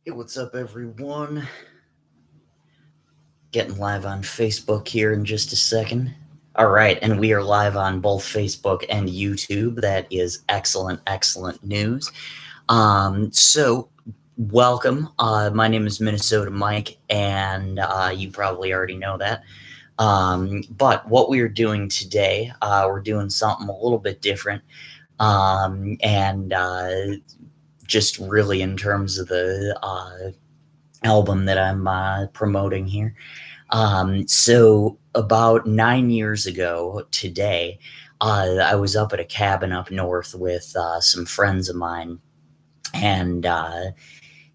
Hey, what's up, everyone? Getting live on Facebook here in just a second. All right, and we are live on both Facebook and YouTube. That is excellent, excellent news. So welcome. My name is Minnesota Mike, and you probably already know that. But what we're doing today, we're doing something a little bit different. And just really in terms of the album that I'm promoting here. So about 9 years ago today, I was up at a cabin up north with some friends of mine, and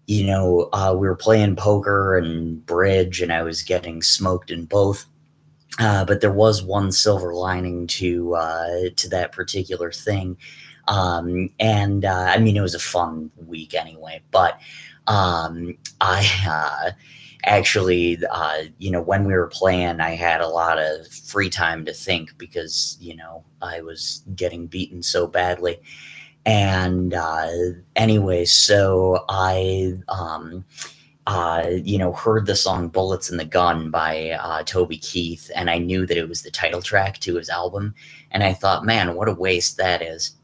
we were playing poker and bridge, and I was getting smoked in both. But there was one silver lining to that particular thing, and I mean, it was a fun week anyway. But I actually, when we were playing, I had a lot of free time to think because I was getting beaten so badly. And anyway, so I heard the song Bullets in the Gun by Toby Keith, and I knew that it was the title track to his album. And I thought, man, what a waste that is.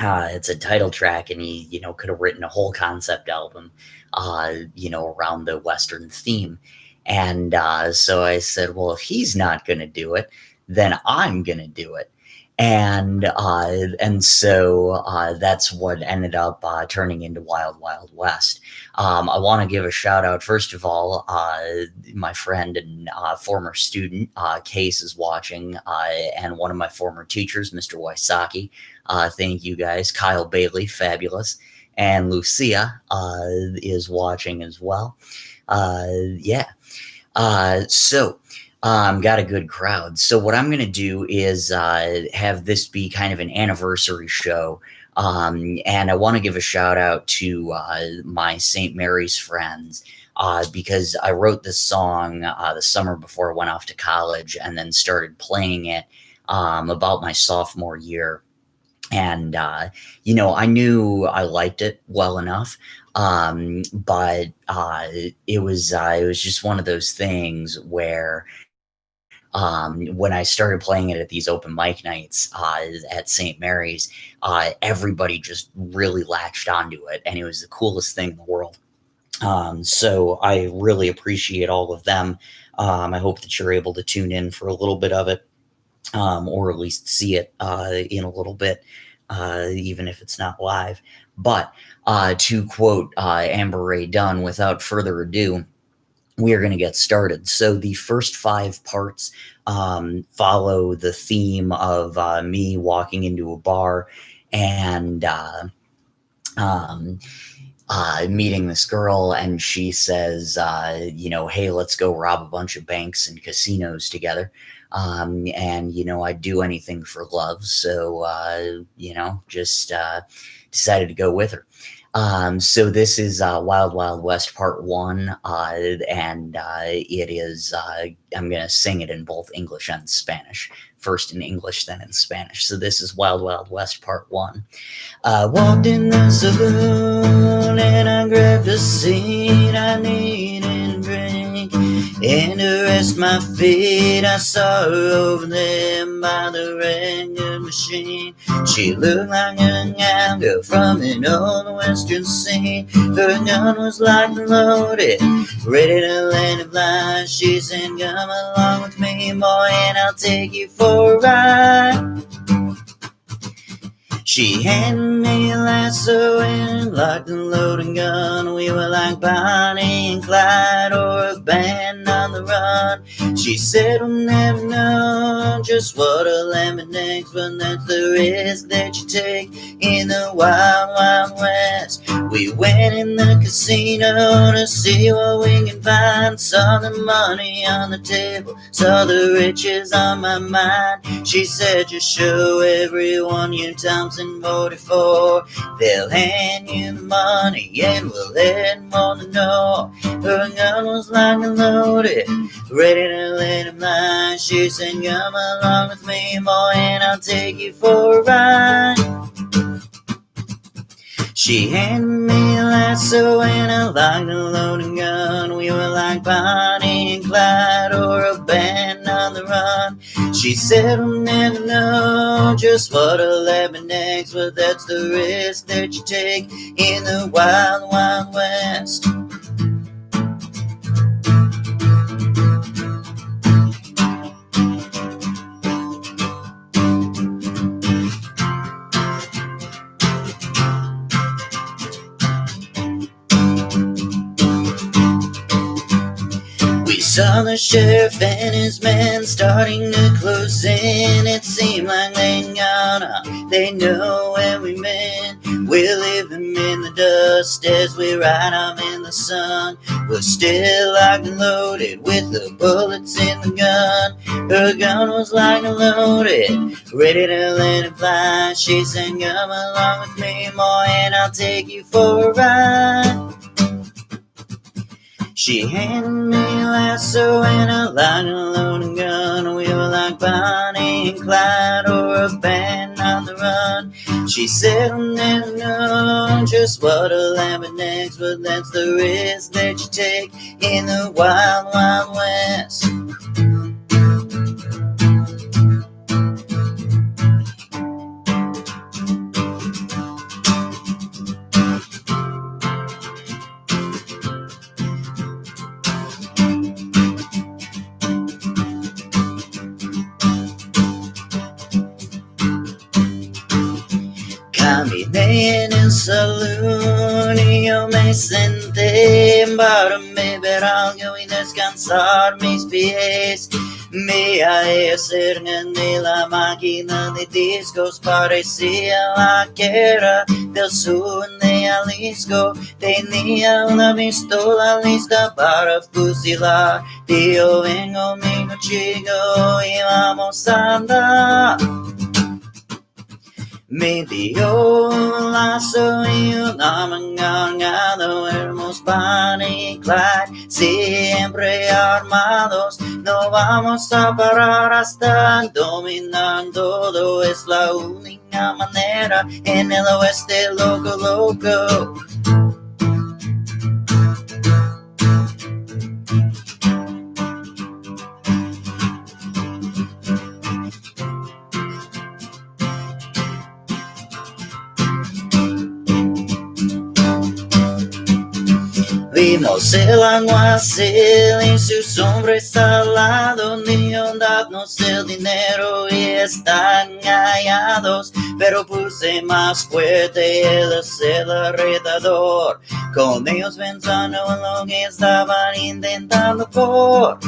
It's a title track, and he, could have written a whole concept album, around the Western theme. And so I said, well, if he's not going to do it, then I'm going to do it. And so that's what ended up turning into Wild Wild West. I want to give a shout out, first of all, my friend and former student, Case, is watching, and one of my former teachers, Mr. Wysocki. Thank you guys. Kyle Bailey, fabulous. And Lucia is watching as well. Got a good crowd. So what I'm going to do is have this be kind of an anniversary show. And I want to give a shout out to my St. Mary's friends, because I wrote this song the summer before I went off to college, and then started playing it about my sophomore year. And, I knew I liked it well enough. But it was just one of those things where when I started playing it at these open mic nights at St. Mary's, everybody just really latched onto it, and it was the coolest thing in the world. So I really appreciate all of them. I hope that you're able to tune in for a little bit of it, or at least see it in a little bit, even if it's not live. But to quote Amber Ray Dunn, without further ado, we are going to get started. So the first 5 parts follow the theme of me walking into a bar and meeting this girl, and she says, hey, let's go rob a bunch of banks and casinos together. And I'd do anything for love. So, just decided to go with her. So this is Wild Wild West Part 1, and it is, I'm going to sing it in both English and Spanish. First in English, then in Spanish. So this is Wild Wild West Part 1. I walked in the saloon and I grabbed a seat I needed a drink. And to rest my feet, I saw her over there by the record machine. She looked like a young girl from an old western scene. Her gun was locked and loaded, ready to land a blind. She said, come along with me, boy, and I'll take you for a ride. She handed me a lasso and locked and loaded gun. We were like Bonnie and Clyde, or a band on the run. She said we'll never know just what a lemon makes, but that's the risk that you take in the Wild Wild West. We went in the casino to see what we can find. Saw the money on the table, saw the riches on my mind. She said, just show everyone your Thompson 44. They'll hand you the money and we'll let more to know. Her gun was locked and loaded, ready to let him lie. She said, come along with me, boy, and I'll take you for a ride. She handed me a lasso and I locked the loading gun. We were like Bonnie and Clyde or a band on the run. She said we'll never know just what'll happen next, but that's the risk that you take in the wild, wild west. We saw the sheriff and his men starting to close in. It seemed like they know where we've been. We're living in the dust as we ride off in the sun. We're still locked and loaded with the bullets in the gun. Her gun was locked and loaded, ready to let it fly. She said, come along with me, boy, and I'll take you for a ride. She handed me a lasso and a locked and loading gun. We were like Bonnie and Clyde or a band on the run. She said I'll never know just what'll happen next, but that's the risk that you take in the wild, wild west. Caminei nel saloon, io mi sentii imbararmi per algo y descansar mis pies. Me acerqué a la máquina de discos, parecía la guerra del sur de Jalisco. Tenía una pistola lista para fusilar. Tío, ven conmigo, chico, y vamos a andar. Me dio un lazo y una mangangado, éramos Bonnie y Clyde, siempre armados. No vamos a parar hasta dominar todo, es la única manera en el oeste loco, loco. Vimos el alguacil y sus hombres al lado, niños, dadnos el dinero y están callados. Pero puse más fuerte el acelerador, con ellos pensando en lo que estaban intentando por.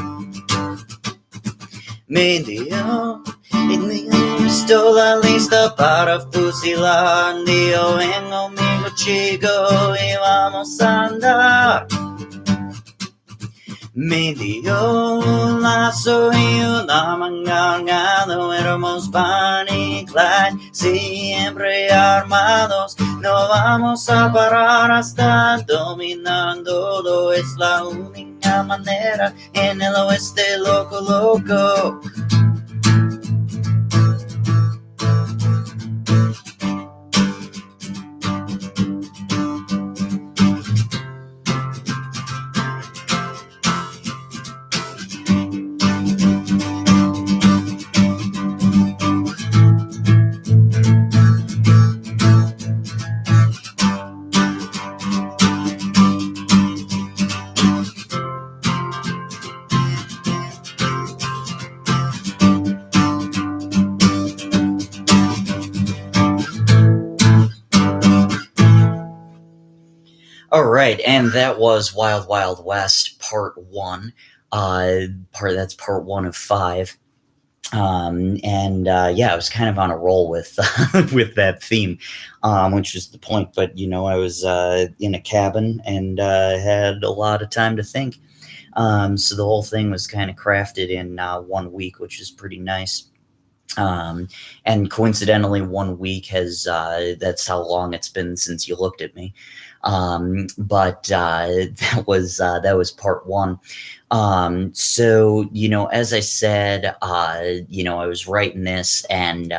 Me dio mi pistola lista para fusilar. Dijo, ven conmigo, chico, y vamos a andar. Me dio un lazo y una mangangado, éramos Bonnie y Clyde, siempre armados. No vamos a parar hasta dominar todo, es la única manera en el oeste loco, loco. All right, and that was Wild Wild West Part 1. That's Part 1 of 5. Yeah, I was kind of on a roll with with that theme, which is the point. But you know, I was in a cabin and had a lot of time to think. So the whole thing was kind of crafted in 1 week, which is pretty nice. And coincidentally, 1 week has that's how long it's been since you looked at me. But that was part 1. So, you know, as I said, you know, I was writing this and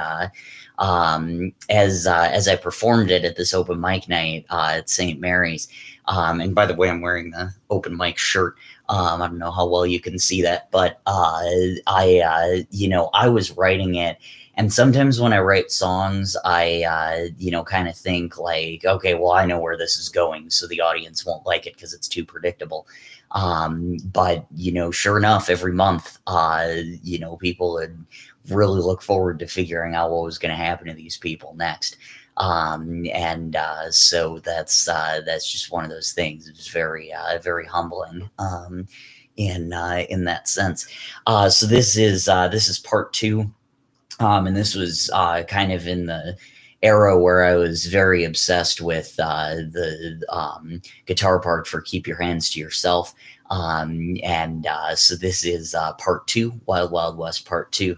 as I performed it at this open mic night at St. Mary's. And by the way, I'm wearing the open mic shirt. I don't know how well you can see that, but I was writing it. And sometimes when I write songs, I kind of think like, okay, well, I know where this is going, so the audience won't like it because it's too predictable. But sure enough, every month, people would really look forward to figuring out what was going to happen to these people next. So that's just one of those things. It's very humbling in that sense. So this is part two. And this was kind of in the era where I was very obsessed with the guitar part for Keep Your Hands to Yourself. So this is part two, Wild Wild West part two.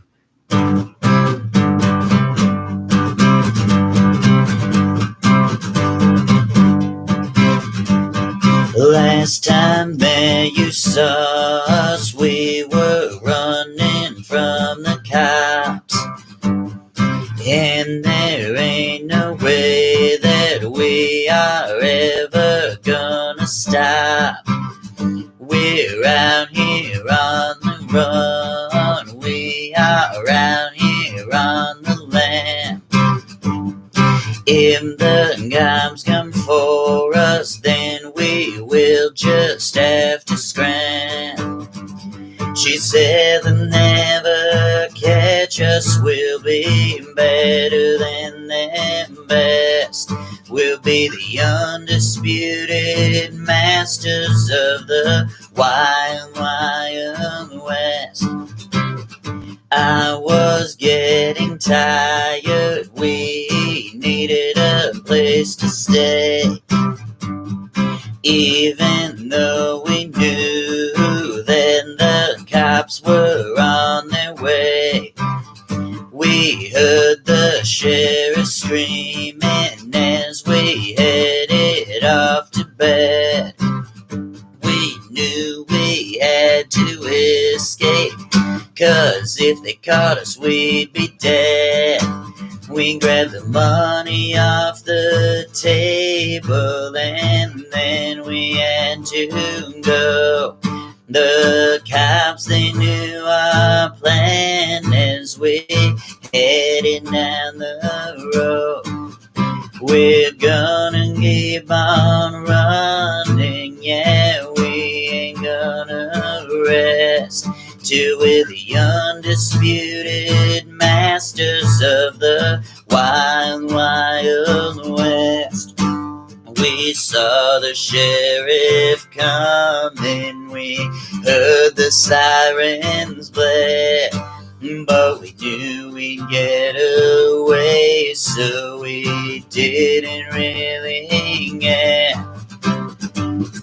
Last time that you saw us, we were running from the cops. And there ain't no way that we are ever gonna stop. We're out here on the run. We are out here on the land. If the cops come for us, then we will just have to scram. She said they'll never catch us. We'll be better than them best. We'll be the undisputed masters of the wild, wild west. I was getting tired. We needed a place to stay. Even though we knew that the cops were on their way, we heard the sheriff screaming as we headed off to bed. We knew we had to escape, 'cause if they caught us, we'd be dead. We grabbed the money off the table and then we had to go. The cops, they knew our plan as we headed down the road. We're gonna keep on running, yeah, we ain't gonna rest till we're the undisputed masters of the wild, wild west. We saw the sheriff coming, we heard the sirens blare, but we knew we'd get away, so we didn't really care.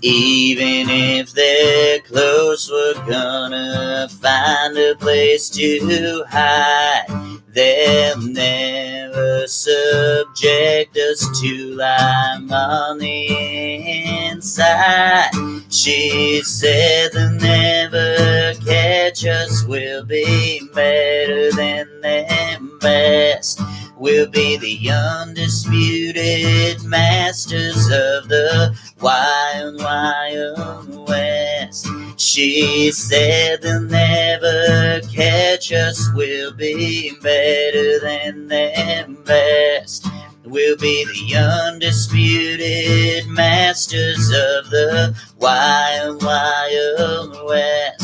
Even if they're close, we're gonna find a place to hide. They'll never subject us to life on the inside. She said they'll never catch us. We'll be better than them best. We'll be the undisputed masters of the wild, wild west. She said they'll never catch us. We'll be better than them best. We'll be the undisputed masters of the wild, wild west.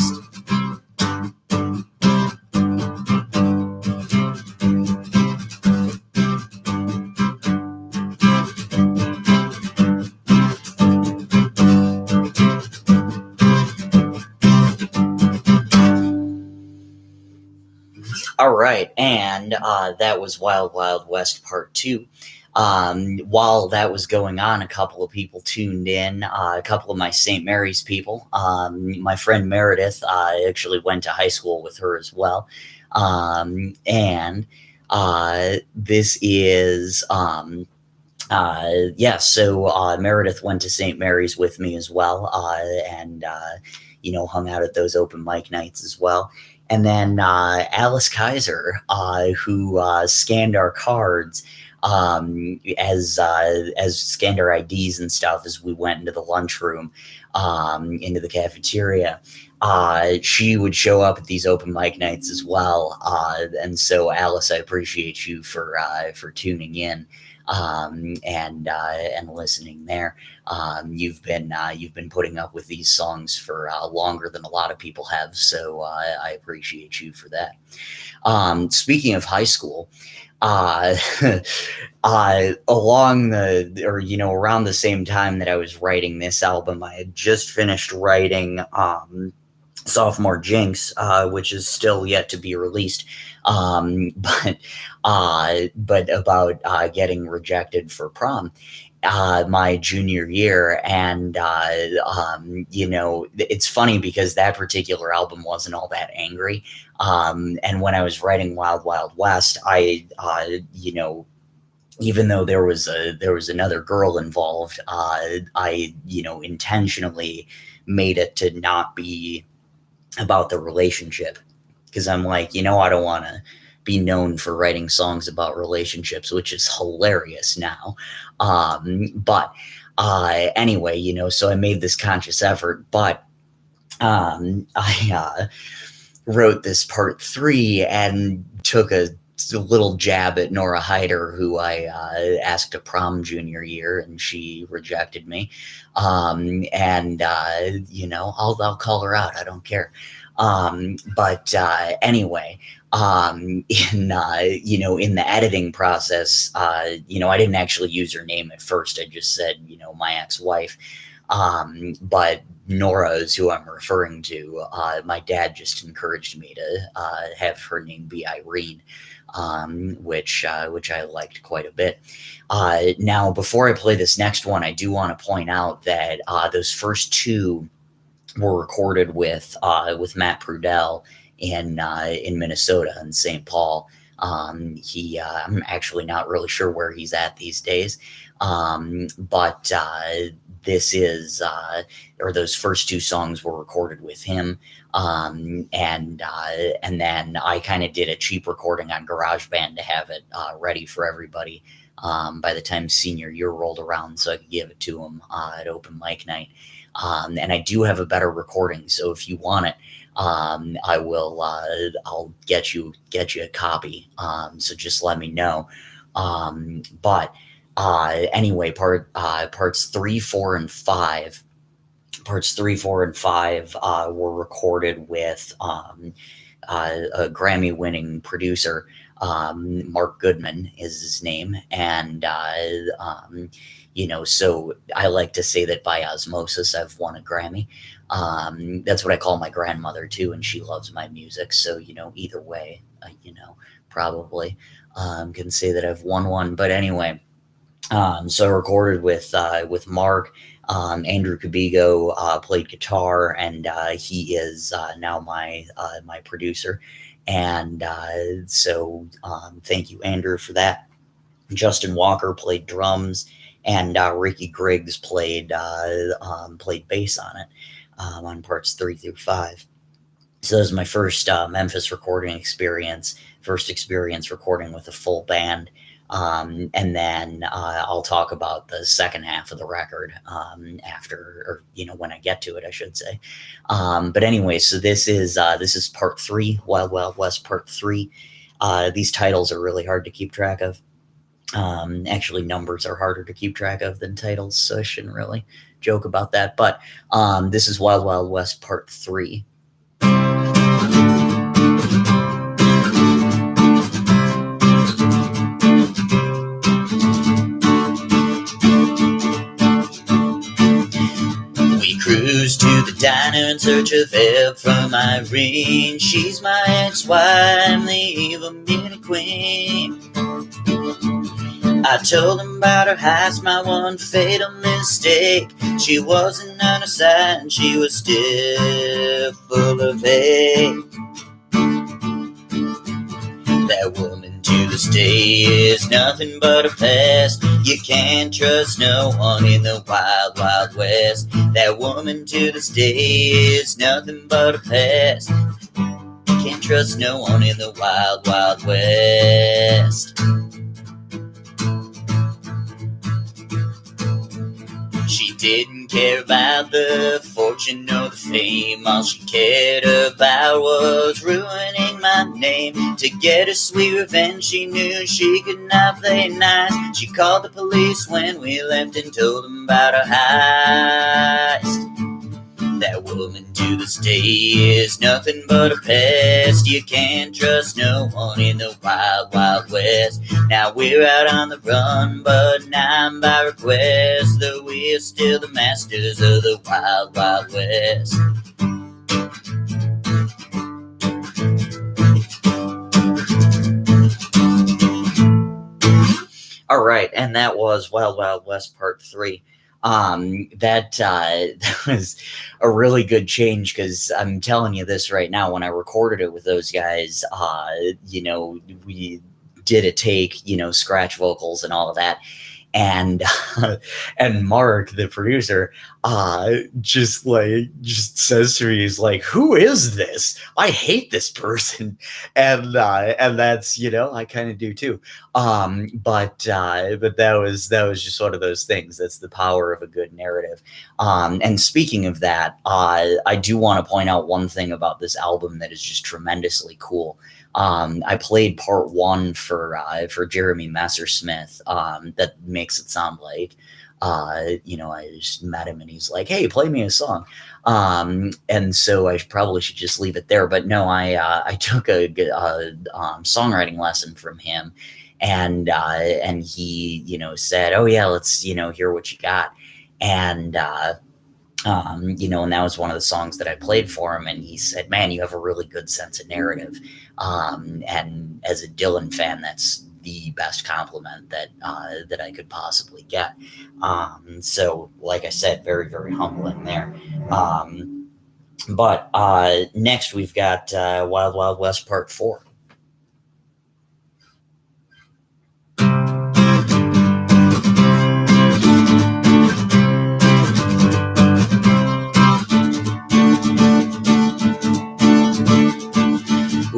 All right, and that was Wild Wild West Part 2. While that was going on, a couple of people tuned in, a couple of my St. Mary's people. My friend Meredith, I actually went to high school with her as well. This is... So Meredith went to St. Mary's with me as well, and hung out at those open mic nights as well. And then Alice Kaiser, who scanned our cards as scanned our IDs and stuff as we went into the lunchroom, into the cafeteria. She would show up at these open mic nights as well. And so, Alice, I appreciate you for tuning in and listening there. You've been putting up with these songs for longer than a lot of people have, so I appreciate you for that. Speaking of high school, around the same time that I was writing this album, I had just finished writing Sophomore Jinx, which is still yet to be released, but about getting rejected for prom my junior year. And it's funny because that particular album wasn't all that angry, and when I was writing Wild Wild West, I even though there was another girl involved, I intentionally made it to not be about the relationship, because I'm like, I don't want to be known for writing songs about relationships, which is hilarious now. But anyway, so I made this conscious effort, but I wrote this part 3 and took a little jab at Nora Hyder, who I asked to prom junior year, and she rejected me. I'll call her out. I don't care. But anyway, in the editing process, I didn't actually use her name at first. I just said, my ex-wife. But Nora is who I'm referring to. My dad just encouraged me to have her name be Irene, which I liked quite a bit. Now, before I play this next one, I do want to point out that those first 2 were recorded with Matt Prudell in Minnesota, in St. Paul. I'm actually not really sure where he's at these days, but this is those first 2 songs were recorded with him, and then I kind of did a cheap recording on GarageBand to have it ready for everybody by the time senior year rolled around, so I could give it to them at open mic night. And I do have a better recording, so if you want it, I will. I'll get you a copy. So just let me know. But anyway, parts 3, 4, and 5. Parts 3, 4, and 5 were recorded with a Grammy-winning producer. Mark Goodman is his name, and so I like to say that by osmosis I've won a Grammy. That's what I call my grandmother too, and she loves my music. So either way, probably can say that I've won one. But anyway, so I recorded with Mark. Andrew Cabigo played guitar, and he is now my producer. And so thank you, Andrew, for that. Justin Walker played drums, and Ricky Griggs played bass on it, on parts 3 through 5. So that was my first Memphis recording experience, first experience recording with a full band. And then I'll talk about the second half of the record after, or when I get to it, I should say. But anyway, so this is part 3, Wild Wild West part 3. These titles are really hard to keep track of. Actually, numbers are harder to keep track of than titles, so I shouldn't really joke about that. But this is Wild Wild West part 3. We cruise to the diner in search of help from Irene. She's my ex-wife, the evil beauty queen. I told him about her heist, my one fatal mistake. She wasn't on her side, and she was still full of hate. That woman to this day is nothing but a pest. You can't trust no one in the wild, wild west. That woman to this day is nothing but a pest. can't trust no one in the wild, wild west. She didn't care about the fortune or the fame. All she cared about was ruining my name. To get her sweet revenge, she knew she could not play nice. She called the police when we left and told them about her heist. That woman to this day is nothing but a pest. You can't trust no one in the wild, wild west. Now we're out on the run, but not by request. Though we're still the masters of the wild, wild west. All right, and that was Wild Wild West Part 3. That was a really good change, because I'm telling you this right now, when I recorded it with those guys, we did a take, scratch vocals and all of that. And and Mark, the producer, just says to me, he's like, "Who is this? I hate this person," and that's, I kind of do too. But that was just one of those things. That's the power of a good narrative. And speaking of that, I do want to point out one thing about this album that is just tremendously cool. I played part 1 for Jeremy Messersmith. That makes it sound like, I just met him and he's like, "Hey, play me a song." And so I probably should just leave it there. But no, I took a songwriting lesson from him, and he, said, "Oh yeah, let's, hear what you got." And and that was one of the songs that I played for him, and he said, "Man, you have a really good sense of narrative." And as a Dylan fan, that's the best compliment that I could possibly get. So, like I said, very, very humbling there. But next we've got Wild Wild West Part 4.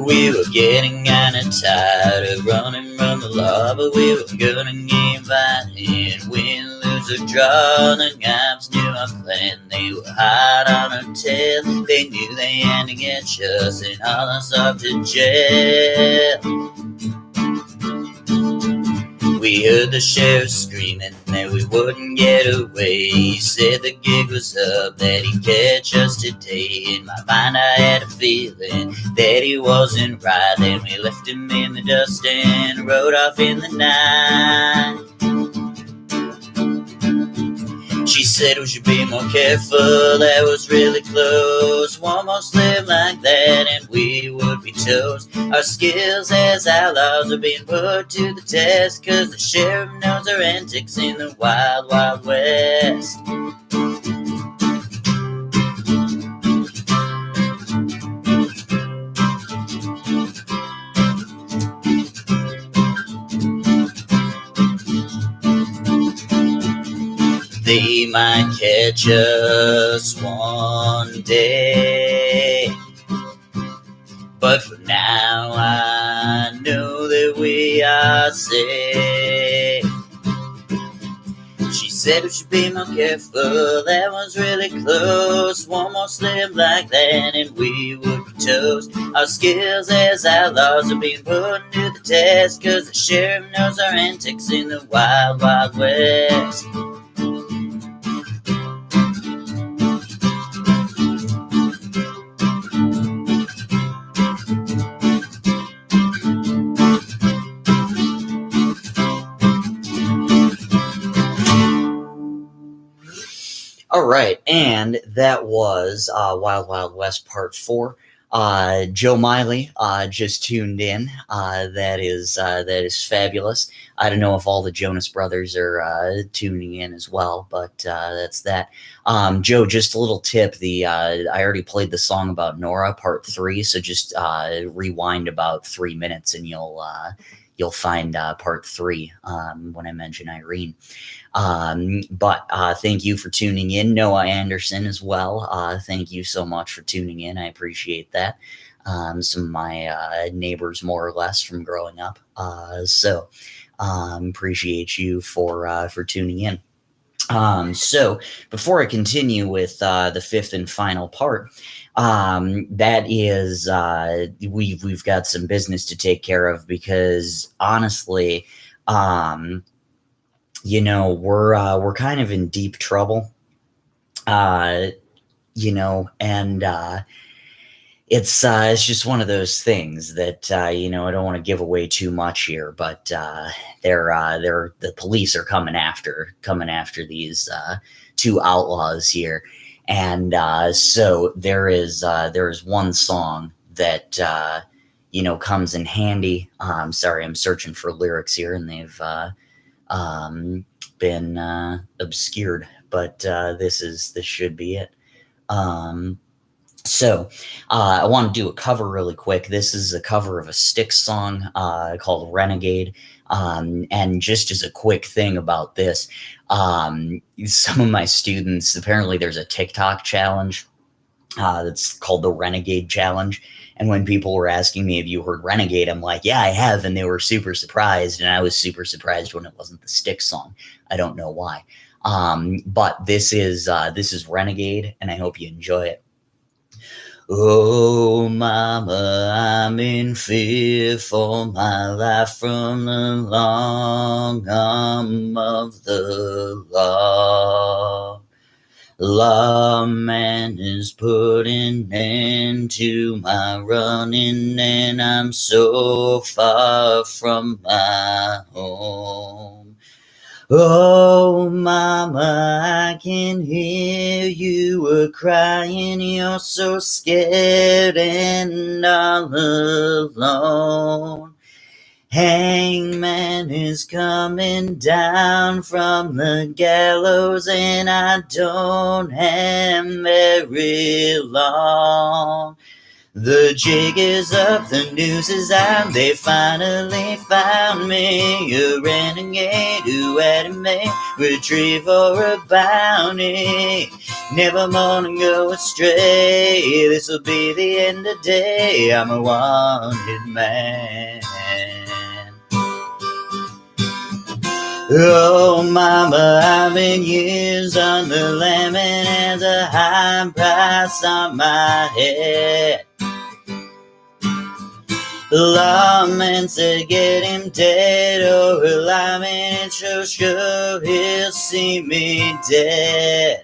We were getting kinda tired of running from the law, but we were gonna give in, win, lose or draw. The cops knew our plan, they were hot on our tail. They knew they had to get us and haul us off to jail. We heard the sheriff screaming that we wouldn't get away. He said the gig was up, that he'd catch us today. In my mind I had a feeling that he wasn't right. Then we left him in the dust and rode off in the night. She said we should be more careful, that was really close. One more slip like that and we would be toast. Our skills as outlaws are being put to the test, 'cause the sheriff knows our antics in the wild, wild west. They might catch us one day, but for now I know that we are safe. She said we should be more careful, that was really close. One more slip like that and we would be toast. Our skills as outlaws are being put to the test, 'cause the sheriff knows our antics in the wild, wild west. All right, and that was Wild Wild West Part 4. Joe Miley just tuned in. That is fabulous. I don't know if all the Jonas Brothers are tuning in as well, but that's that. Joe, just a little tip. I already played the song about Nora, Part 3, so just rewind about 3 minutes and you'll find Part 3 when I mention Irene. But thank you for tuning in. Noah Anderson as well. Thank you so much for tuning in. I appreciate that. some of my neighbors, more or less, from growing up. So appreciate you for tuning in. So before I continue with the fifth and final part, that is we've got some business to take care of, because honestly, we're kind of in deep trouble, and it's just one of those things that I don't want to give away too much here, but the police are coming after these two outlaws here, and so there is one song that comes in handy. Sorry, I'm searching for lyrics here, and they've been obscured, but this should be it. So I want to do a cover really quick. This is a cover of a Styx song called Renegade. And just as a quick thing about this, some of my students, apparently there's a TikTok challenge that's called the Renegade Challenge. And when people were asking me, have you heard Renegade? I'm like, yeah, I have. And they were super surprised. And I was super surprised when it wasn't the Styx song. I don't know why. But this is Renegade, and I hope you enjoy it. Oh, mama, I'm in fear for my life from the long arm of the law. Lawman is putting end to my running, and I'm so far from my home. Oh, mama, I can hear you a-crying. You're so scared and all alone. Hangman is coming down from the gallows, and I don't have very long. The jig is up, the news is out, they finally found me, a renegade who had made retrieve for a bounty. Never more to go astray, this'll be the end of day, I'm a wanted man. Oh, mama, I've been years on the lam, and has a high price on my head. The lawman said get him dead or alive, and it's so sure he'll see me dead.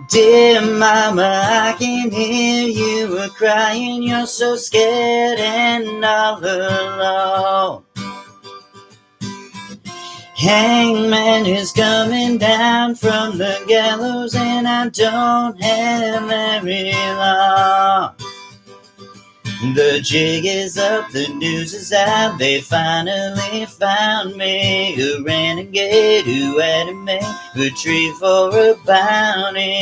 Dear mama, I can hear you a-crying, you're so scared and all alone. Hangman is coming down from the gallows, and I don't have very long. The jig is up, the news is out, they finally found me, a renegade who had made retrieve for a bounty.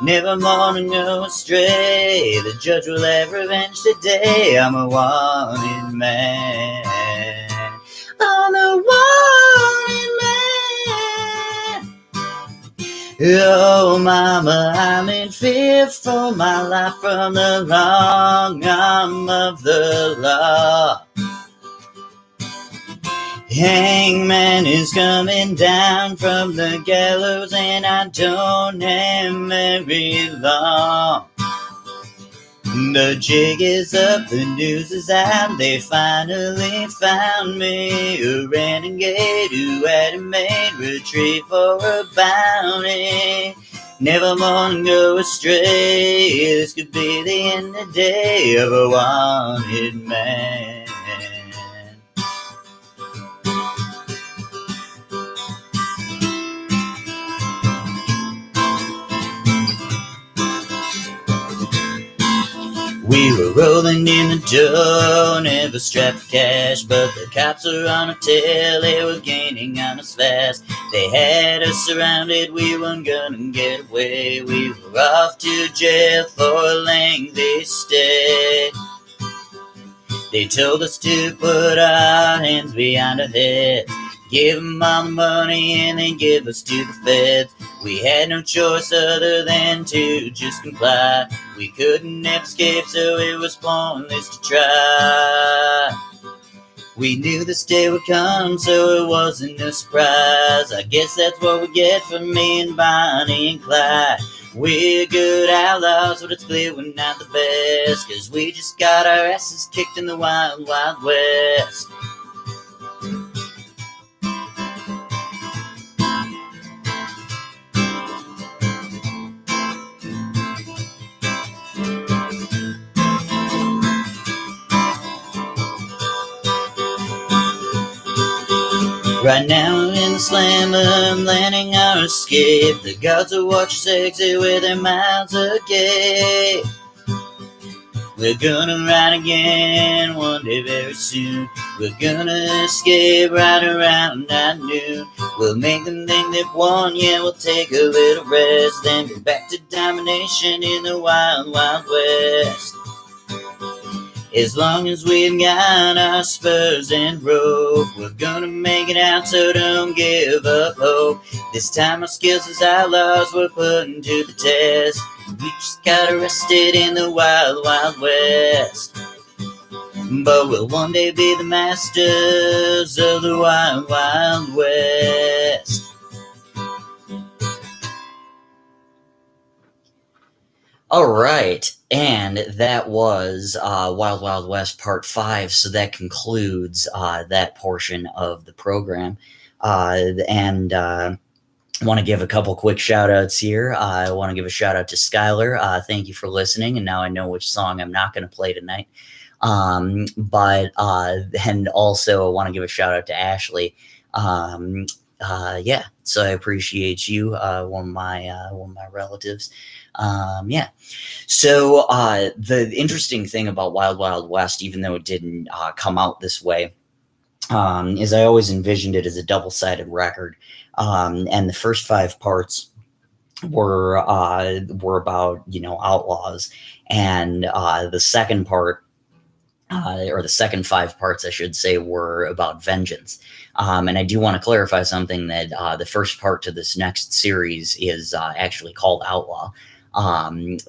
Never more to go astray, the judge will have revenge today, I'm a wanted man. I'm a wanted man. Oh, mama, I'm in fear for my life from the long arm of the law. Hangman is coming down from the gallows, and I don't have very long. The jig is up, the news is out, they finally found me, a renegade who had made retrieve for a bounty. Never more to go astray, this could be the end of the day of a wanted man. We were rolling in the dough, never strapped for cash, but the cops were on our tail, they were gaining on us fast. They had us surrounded, we weren't gonna get away. We were off to jail for a lengthy stay. They told us to put our hands behind our heads, Give them all the money and then give us to the feds. We had no choice other than to just comply. We couldn't escape, so it was pointless to try. We knew this day would come, so it wasn't a surprise. I guess that's what we get for me and Bonnie and Clyde. We're good outlaws, but it's clear we're not the best, 'cause we just got our asses kicked in the wild, wild west. Right now we're in the slammer, planning our escape. The gods will watch us exit with their mouths agape. We're gonna ride again one day very soon. We're gonna escape right around at noon. We'll make them think they've won, yeah, we'll take a little rest, then go back to domination in the wild, wild west. As long as we've got our spurs and rope, we're gonna make it out, so don't give up hope. This time our skills as outlaws we're putting to the test. We just got arrested in the wild, wild west. But we'll one day be the masters of the wild, wild west. All right, and that was Wild Wild West Part 5, so that concludes that portion of the program. And I want to give a couple quick shout-outs here. I want to give a shout-out to Skylar. Thank you for listening, and now I know which song I'm not going to play tonight. And also I want to give a shout-out to Ashley. Yeah, so I appreciate you, one of my relatives. Yeah. So the interesting thing about Wild Wild West, even though it didn't come out this way, is I always envisioned it as a double-sided record. And the first 5 parts were about, outlaws, and the second part, or the second 5 parts, I should say, were about vengeance. And I do want to clarify something, that the first part to this next series is actually called Outlaw.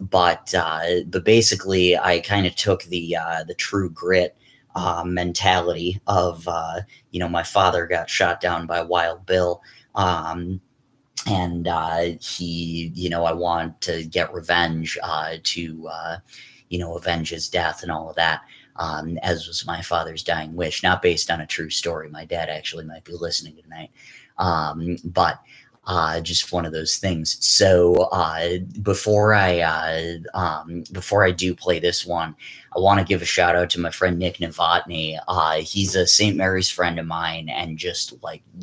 But basically, I kind of took the True Grit mentality of, my father got shot down by Wild Bill. And he, I want to get revenge to avenge his death and all of that. As was my father's dying wish, not based on a true story. My dad actually might be listening tonight. But just one of those things. So before I do play this one, I want to give a shout out to my friend Nick Novotny. He's a St. Mary's friend of mine, and just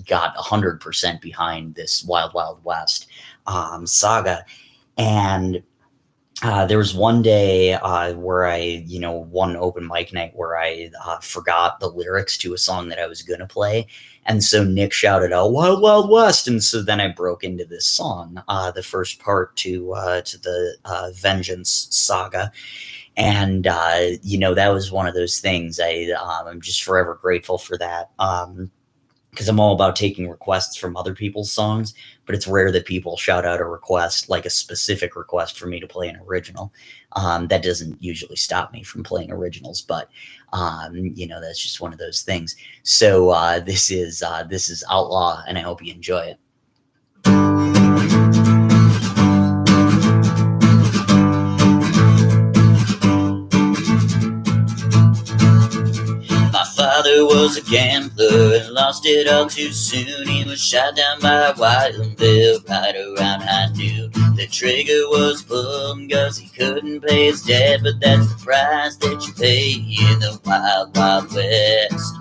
got 100% behind this Wild Wild West saga. And there was one day where I, one open mic night where I forgot the lyrics to a song that I was going to play. And so Nick shouted out Wild Wild West. And so then I broke into this song, the first part to the Vengeance saga. And, that was one of those things. I'm just forever grateful for that. Because I'm all about taking requests from other people's songs, but it's rare that people shout out a request, like a specific request for me to play an original. That doesn't usually stop me from playing originals, but that's just one of those things. So this is Outlaw, and I hope you enjoy it. Father was a gambler and lost it all too soon. He was shot down by Wild Bill right around high noon. The trigger was pulled 'cause he couldn't pay his debt, but that's the price that you pay in the Wild Wild West.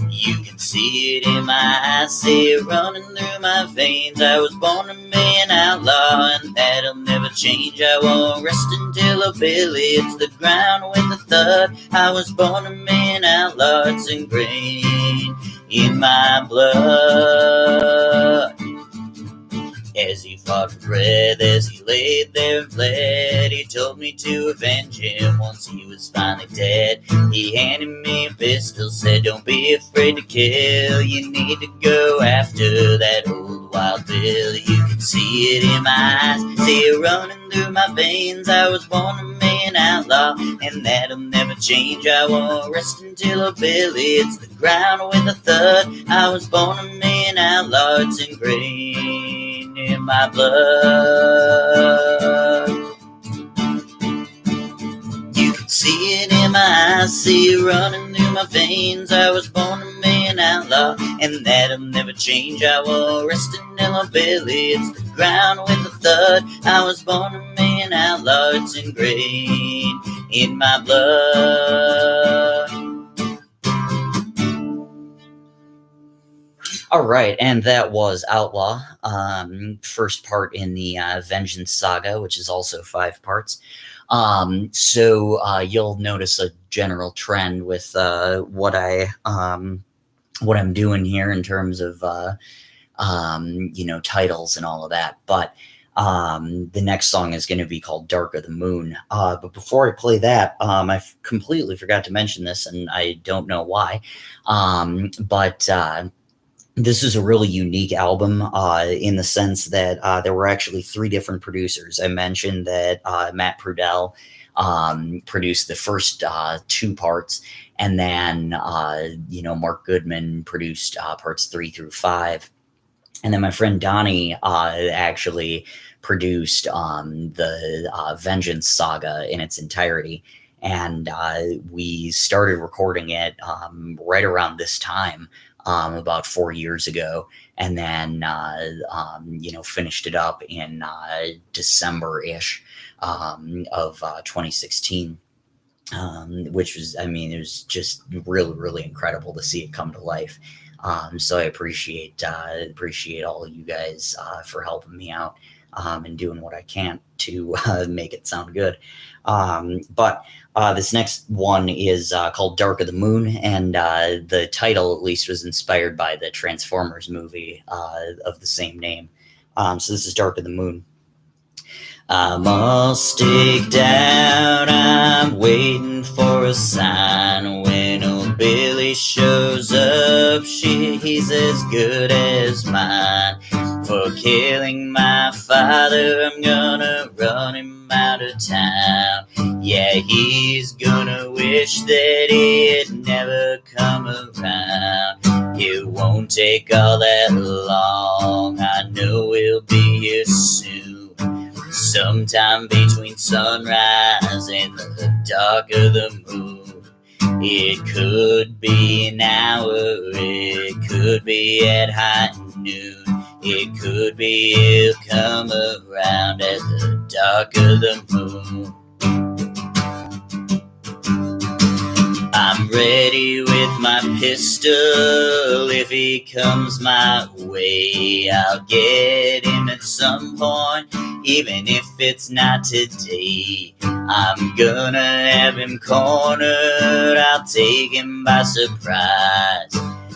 You can see it in my eyes, see it running through my veins. I was born to be an outlaw, and that'll never change. I won't rest until a Billy hits the ground with a thud. I was born to be an outlaw, it's ingrained in my blood. As he fought for breath, as he laid there and bled, he told me to avenge him once he was finally dead. He handed me a pistol, said, don't be afraid to kill. You need to go after that old wild bill. You can see it in my eyes, see it running through my veins. I was born to be an outlaw, and that'll never change. I won't rest until a bill hits the ground with a thud. I was born to be an outlaw, it's ingrained in my blood. You can see it in my eyes, see it running through my veins. I was born to be an outlaw, and that'll never change. I won't rest until my belly hits the ground with a thud. I was born to be an outlaw, it's ingrained in my blood. All right, and that was Outlaw, first part in the Vengeance Saga, which is also 5 parts. So you'll notice a general trend with what I'm doing here in terms of titles and all of that. But the next song is going to be called Dark of the Moon. But before I play that, I completely forgot to mention this, and I don't know why. But this is a really unique album in the sense that there were actually 3 different producers. I mentioned that Matt Prudell produced the first 2 parts, and then Mark Goodman produced parts 3 through 5. And then my friend Donnie actually produced the Vengeance Saga in its entirety. And we started recording it right around this time, about 4 years ago, and then finished it up in December-ish of 2016, which was, it was just really, really incredible to see it come to life. So I appreciate all of you guys for helping me out and doing what I can to make it sound good. But this next one is called Dark of the Moon, and the title, at least, was inspired by the Transformers movie of the same name. So this is Dark of the Moon. I'm all staked out, I'm waiting for a sign. When old Billy shows up, he's as good as mine. For killing my father, I'm gonna run him out of town. Yeah, he's gonna wish that he'd never come around. It won't take all that long, I know we'll be here soon. Sometime between sunrise and the dark of the moon. It could be an hour, it could be at high noon. It could be he'll come around at the dark of the moon. I'm ready with my pistol. If he comes my way, I'll get him at some point, even if it's not today. I'm gonna have him cornered, I'll take him by surprise.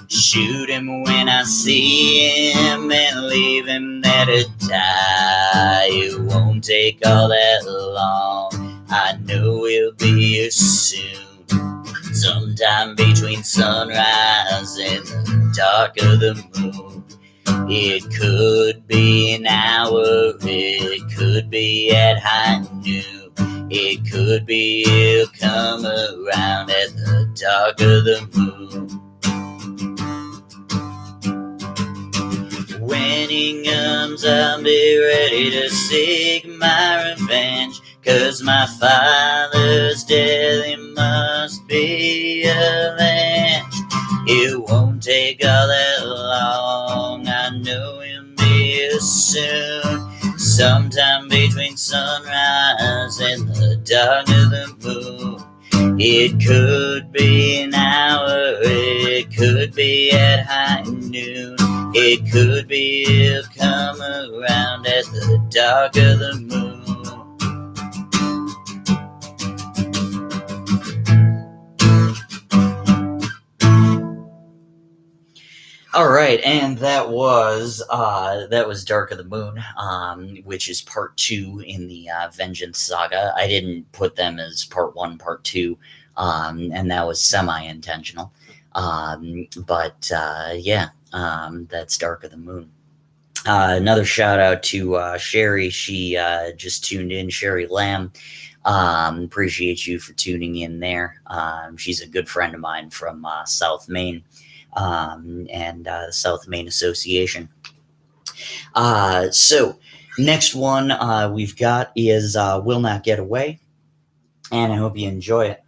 Shoot him when I see him and leave him there to die. It won't take all that long, I know we'll be here soon. Sometime between sunrise and the dark of the moon. It could be an hour, it could be at high noon. It could be he'll come around at the dark of the moon. When he comes, I'll be ready to seek my revenge. 'Cause my father's death, he must be avenged. It won't take all that long, I know he'll be here soon. Sometime between sunrise and the dark of the moon. It could be an hour, it could be at high noon. It could be he'll come around at the dark of the moon. All right, and that was Dark of the Moon, which is part 2 in the Vengeance saga. I didn't put them as part 1, part 2, and that was semi-intentional. But yeah, that's Dark of the Moon. Another shout out to Sherry. She just tuned in, Sherry Lamb. Appreciate you for tuning in there. She's a good friend of mine from South Maine. And the South Maine Association. So next one we've got is Will Not Get Away, and I hope you enjoy it.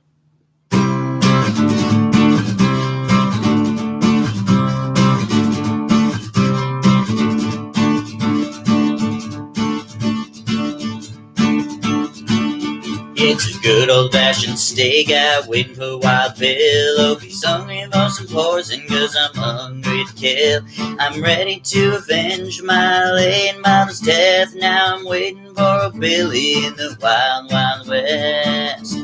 It's a good old-fashioned stakeout, waiting for Wild Bill. Oh, he's hungry for some poison, 'cause I'm hungry to kill. I'm ready to avenge my late mother's death. Now I'm waiting for a Billy in the wild, wild west.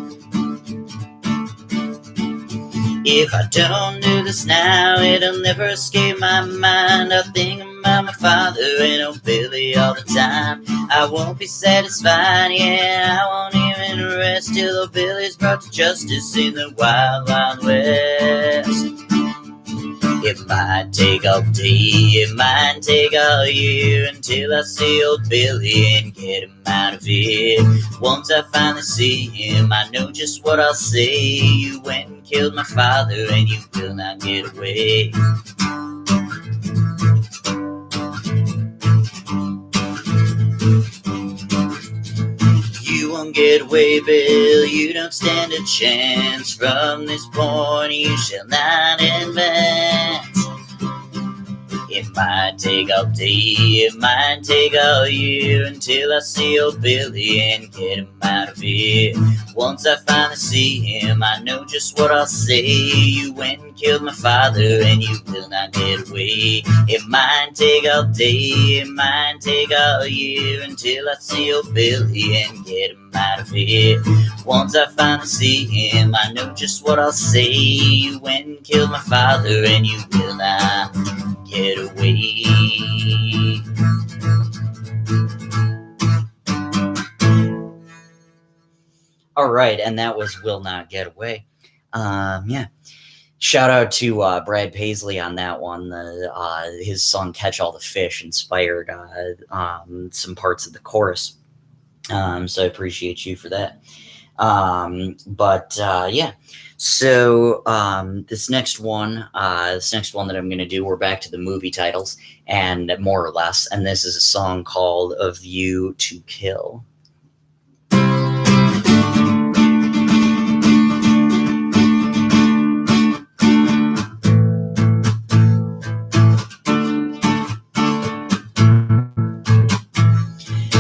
If I don't do this now, it'll never escape my mind. I'll think about my father and old Billy all the time. I won't be satisfied, yeah, I won't even rest till old Billy's brought to justice in the wild, wild west. It might take all day, it might take all year, until I see old Billy and get him out of here. Once I finally see him, I know just what I'll say. You went and killed my father, and you will not get away. You won't get away, Bill, you don't stand a chance. From this point you shall not advance. It might take all day, it might take all year, until I see old Billy and get him out of here. Once I finally see him, I know just what I'll say. You went and killed my father, and you will not get away. It might take all day, it might take all year, until I see old Billy and get him out of here. Once I finally see him, I know just what I'll say. You went and killed my father, and you will not get away. All right, and that was Will Not Get Away. Yeah. Shout out to Brad Paisley on that one. His song Catch All the Fish inspired some parts of the chorus. So I appreciate you for that. Yeah. So this next one that I'm going to do, we're back to the movie titles, and more or less, and this is a song called A View to Kill.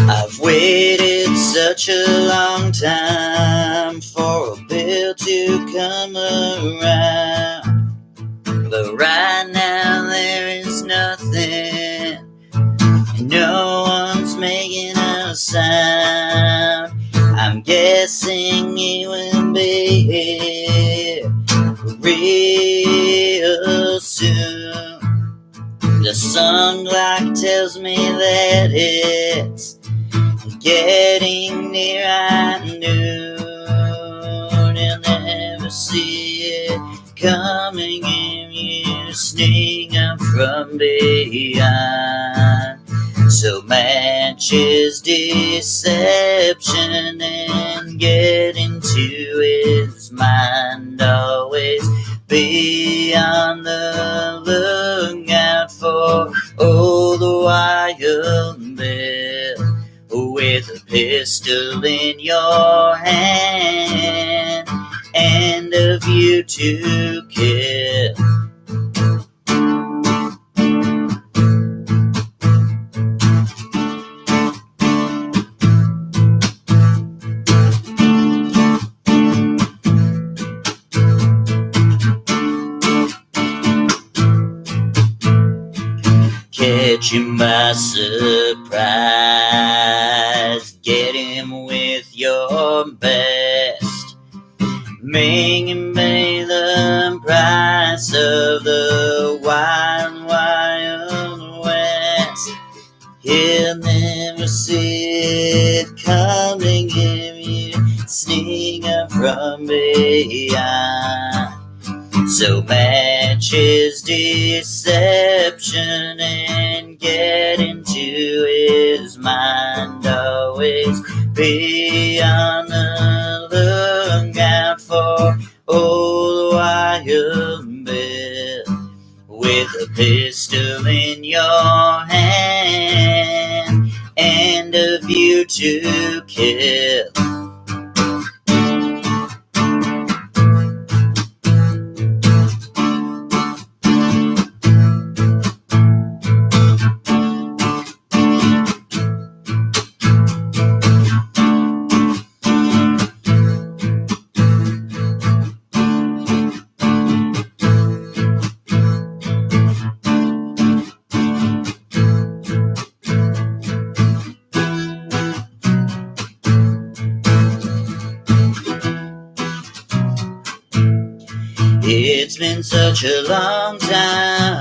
I've waited such a long time for a bill to come around, but right now there is nothing, and no one's making a sound. I'm guessing it will be here real soon. The sun clock tells me that it's getting near at noon, and never see it coming in, you sneak up from behind. So matches deception and get into his mind. Always be on the lookout for the wild bill, with a pistol in your hand and a view to kill. Catch him by surprise, get him with your best, make him pay the price of the wild, wild never see it coming if you sneak up from behind. So match his deception and get into his mind. Always be on the lookout for old Wild Bill with a pistol in your hand and a view to kill. It's been such a long time,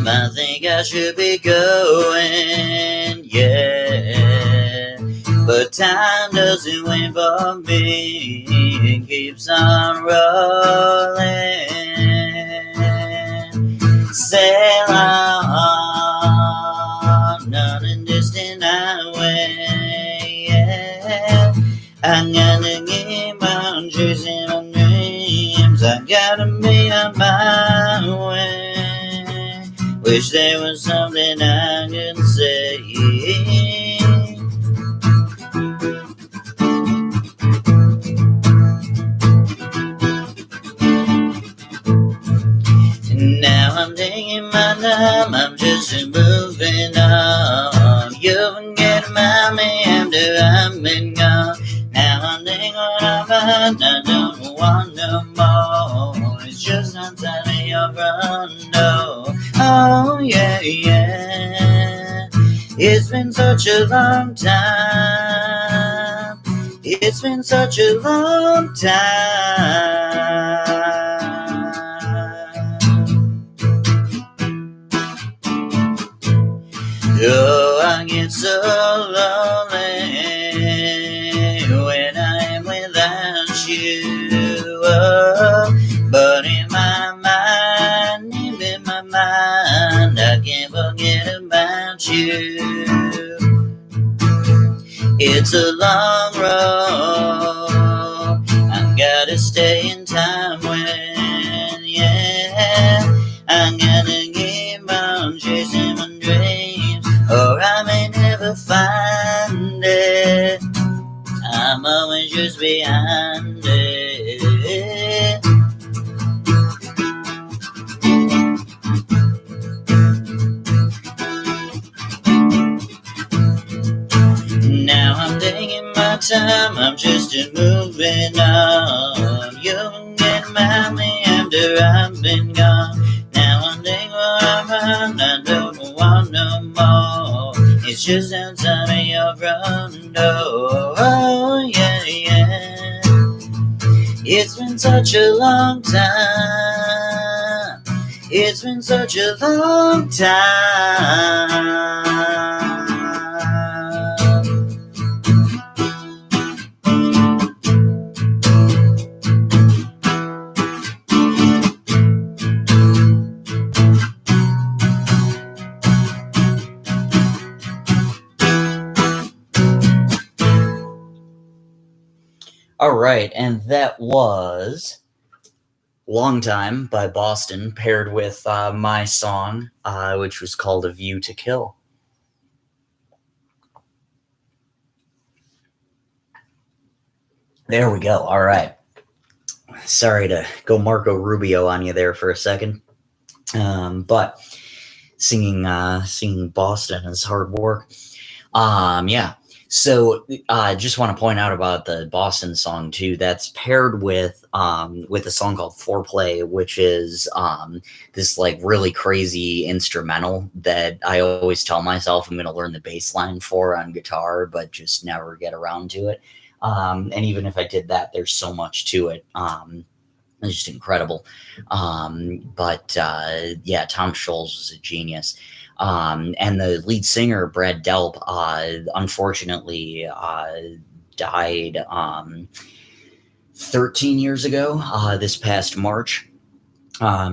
I think I should be going, yeah. But time doesn't wait for me, it keeps on rolling. Sail on, not a distant highway, yeah. I'm gonna keep on chasing my dreams. I gotta be on my way. Wish there was something I could say. Now I'm taking my time, I'm just moving on. You forget about me after I've been gone. Now I'm thinking what I find, I don't want no more. It's just outside of your front door. Oh yeah, yeah. It's been such a long time. It's been such a long time. Oh, I get so lonely when I'm without you. Oh, but in my mind, I can't forget about you. It's a long road, I've gotta stay in time with, yeah. I'm gonna keep on chasing my dreams, or I may never find it. I'm always just behind it. Now I'm taking my time, I'm just moving on. You can get about me after I've been gone. Now I'm taking what I found, I don't want no more. It's just outside of your front door. Oh yeah, yeah. It's been such a long time. It's been such a long time. All right, and that was Long Time by Boston, paired with my song, which was called A View to Kill. There we go. All right. Sorry to go Marco Rubio on you there for a second. But singing Boston is hard work. Yeah. So I just want to point out about the Boston song too. That's paired with a song called Foreplay, which is this like really crazy instrumental that I always tell myself I'm going to learn the bass line for on guitar, but just never get around to it. And even if I did that, there's so much to it. It's just incredible. But yeah, Tom Scholz was a genius. And the lead singer, Brad Delp, unfortunately died 13 years ago, this past March.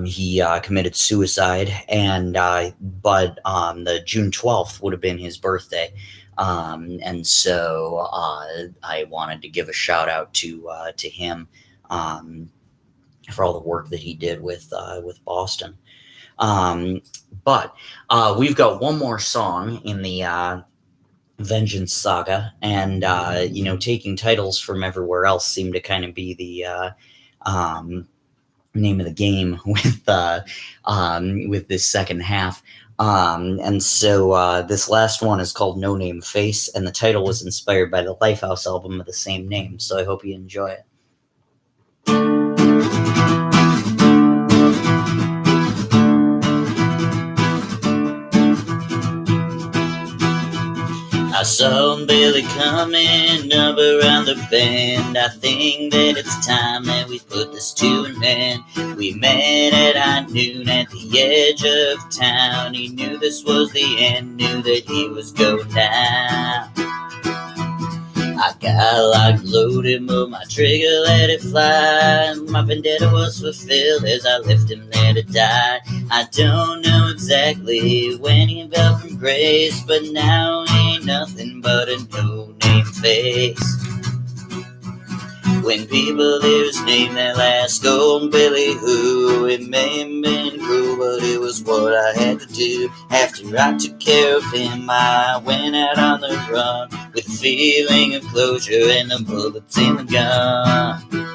He committed suicide, and but the June 12th would have been his birthday. And so I wanted to give a shout out to him. For all the work that he did with Boston. Um, but we've got one more song in the Vengeance Saga, and taking titles from everywhere else seemed to kind of be the um, name of the game with this second half. And so this last one is called No Name Face, and the title was inspired by the Lifehouse album of the same name. So I hope you enjoy it. I saw Billy coming up around the bend. I think that it's time that we put this to an end. We met at high noon at the edge of town. He knew this was the end, knew that he was going down. I got locked, loaded, moved my trigger, let it fly. My vendetta was fulfilled as I left him there to die. I don't know exactly when he fell from grace, but now he ain't nothing but a no-name face. When people hear his name, they'll ask, oh, Billy who? It may have been cruel, but it was what I had to do. After I took care of him, I went out on the run with a feeling of closure and the bullets in the gun.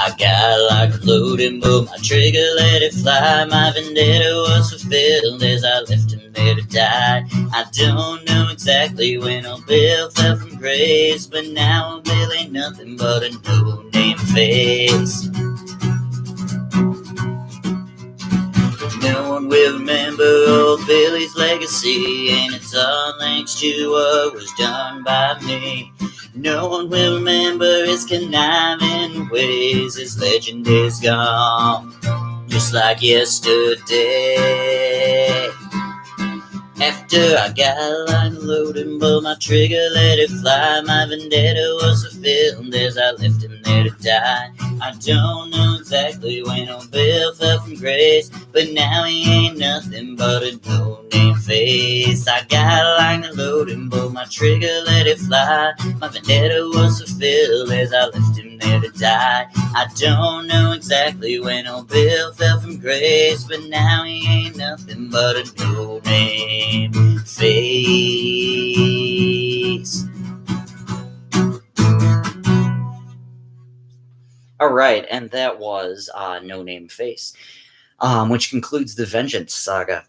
I got locked, loaded, moved my trigger, let it fly. My vendetta was fulfilled as I left him there to die. I don't know exactly when old Bill fell from grace, but now old Bill ain't nothing but a no-name face. No one will remember old Billy's legacy, and it's all thanks to what was done by me. No one will remember his conniving ways. His legend is gone, just like yesterday. After I got locked, loaded, and pulled my trigger, let it fly. My vendetta was fulfilled as I left him there to die. I don't know exactly when old Bill fell from grace, but now he ain't nothing but a no-name face. I got locked and loaded, and pulled my trigger, let it fly. My vendetta was fulfilled as I left him there to die. I don't know exactly when old Bill fell from grace, but now he ain't nothing but a no-name face. All right, and that was No Name Face, which concludes the Vengeance Saga.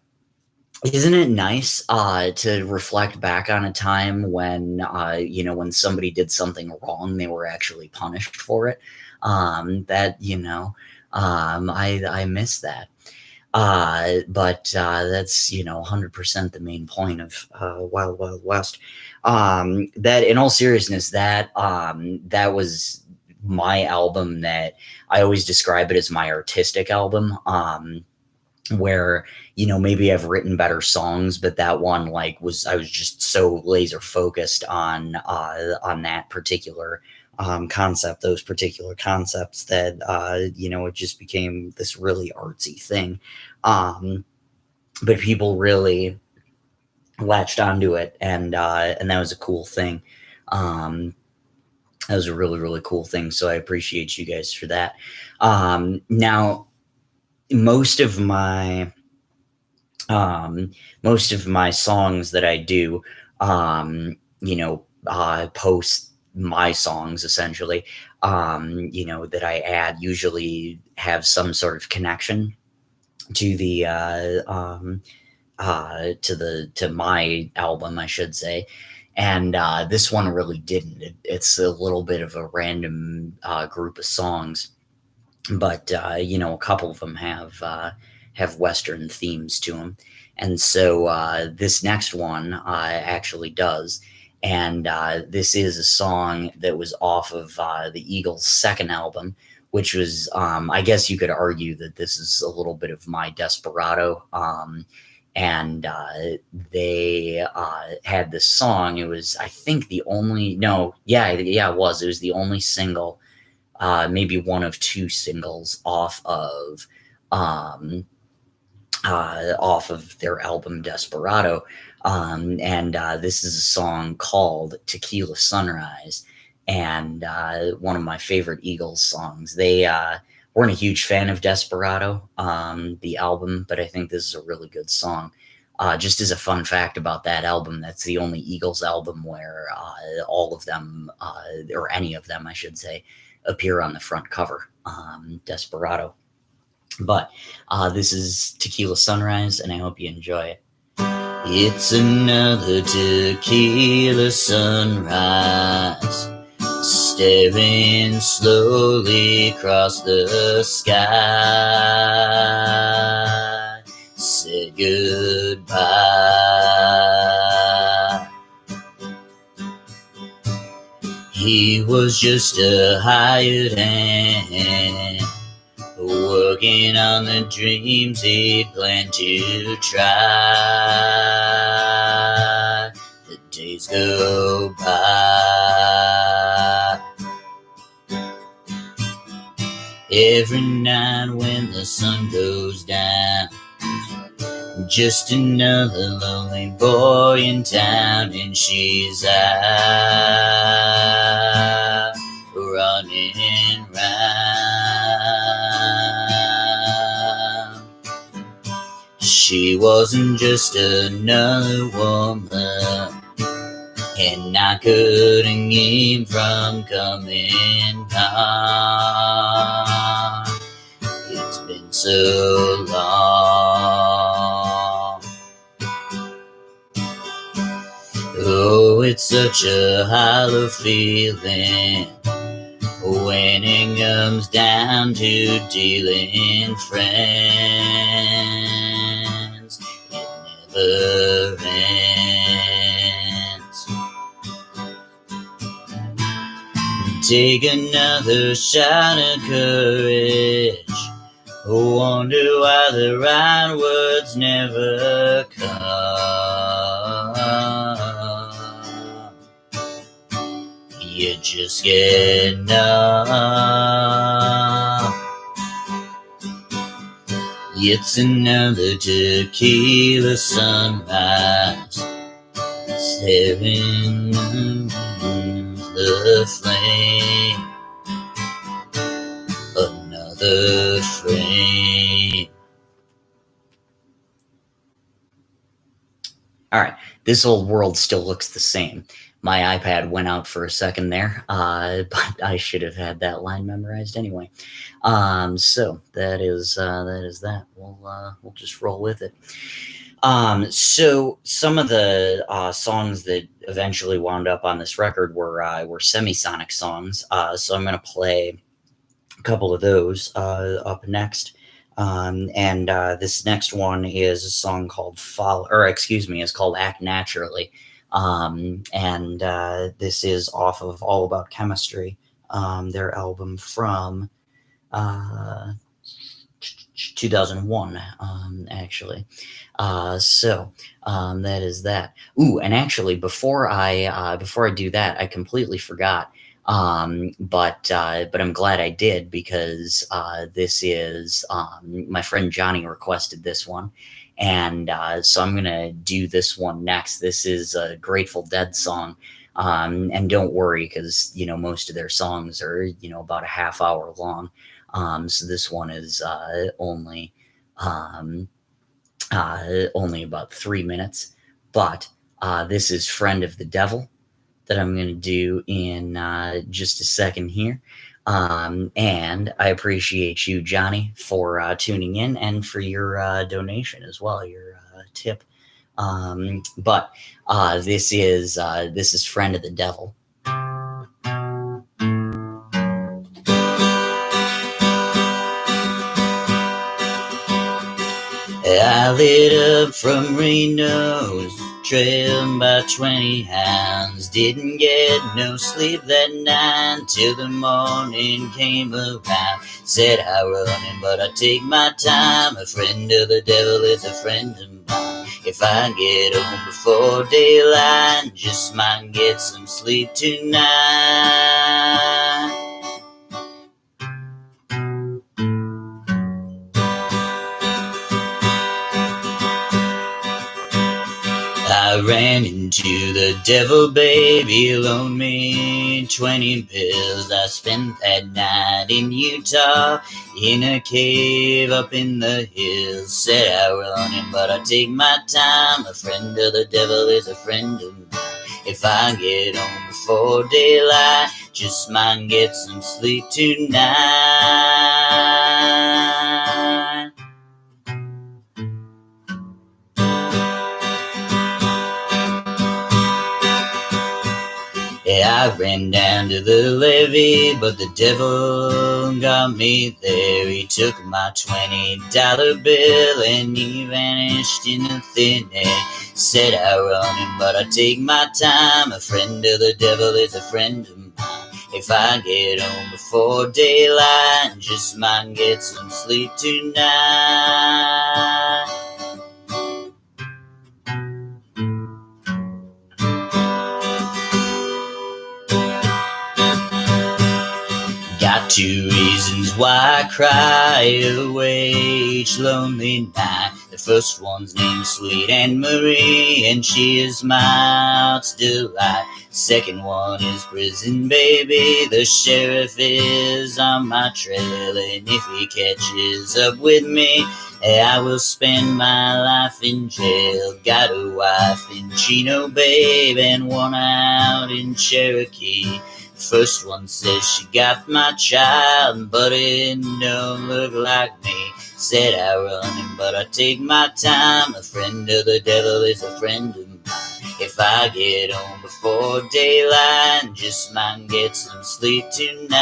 Isn't it nice to reflect back on a time when, when somebody did something wrong, they were actually punished for it? I miss that. But that's 100% the main point of Wild Wild West. That, in all seriousness, that was my album that I always describe it as my artistic album. Where maybe I've written better songs, but that one I was just so laser focused on that particular concept, those particular concepts, that it just became this really artsy thing. But people really latched onto it, and that was a cool thing. That was a really, really cool thing. So I appreciate you guys for that. Now, most of my songs that I do, post my songs essentially, that I add, usually have some sort of connection to the to my album, I should say. And this one really didn't. It's a little bit of a random group of songs, but a couple of them have Western themes to them, and so this next one actually does. and this is a song that was off of the Eagles' second album, which was, I guess you could argue that this is a little bit of My Desperado. And they had this song. It was, I think, the only, no, yeah, it was. It was the only single, maybe one of two singles off of their album Desperado. And this is a song called Tequila Sunrise, and one of my favorite Eagles songs. They weren't a huge fan of Desperado, the album, but I think this is a really good song. Just as a fun fact about that album, that's the only Eagles album where all of them, or any of them, I should say, appear on the front cover. Desperado. But this is Tequila Sunrise, and I hope you enjoy it. It's another tequila sunrise, staring slowly across the sky. Said goodbye. He was just a hired hand, working on the dreams he'd planned to try. The days go by. Every night when the sun goes down, just another lonely boy in town, and she's out running round. She wasn't just another woman, and I couldn't keep from coming on. It's been so long. Oh, it's such a hollow feeling when it comes down to dealing friends. It never ends. Take another shot of courage. Wonder why the right words never come. You just get numb. It's another tequila sunrise, staring the flame. Another frame. All right, this old world still looks the same. My iPad went out for a second there, but I should have had that line memorized anyway. So that is that. We'll just roll with it. So some of the songs that eventually wound up on this record were semisonic songs. So I'm going to play a couple of those up next. And this next one is a song called it's called Act Naturally. And this is off of All About Chemistry, their album from 2001, actually. So that is that. Ooh, and actually, before I do that, I completely forgot. But I'm glad I did, because this is my friend Johnny requested this one, and so I'm gonna do this one next. This is a Grateful Dead song, and don't worry, because most of their songs are about a half hour long. So this one is only about 3 minutes, but this is Friend of the Devil that I'm going to do in just a second here. And I appreciate you, Johnny, for tuning in, and for your donation as well, your tip. But this is Friend of the Devil. I lit up from Reno's trailed by 20 hounds. Didn't get no sleep that night till the morning came around. Said I running, but I take my time. A friend of the devil is a friend of mine. If I get home before daylight, just might get some sleep tonight. I ran into the devil, baby, loaned me 20 pills. I spent that night in Utah, in a cave up in the hills. Said I running, but I take my time. A friend of the devil is a friend of mine. If I get home before daylight, just might get some sleep tonight. Yeah, I ran down to the levee, but the devil got me there. He took my $20 bill and he vanished in the thin air. Said I running, but I take my time. A friend of the devil is a friend of mine. If I get home before daylight, just might get some sleep tonight. Got 2 reasons why I cry away each lonely night. The first one's named Sweet Anne Marie, and she is my heart's delight. Second one is prison, baby. The sheriff is on my trail, and if he catches up with me, I will spend my life in jail. Got a wife in Chino, babe, and one out in Cherokee. First one says she got my child, but it don't look like me. Said I running, but I take my time. A friend of the devil is a friend of mine. If I get home before daylight, just might get some sleep tonight.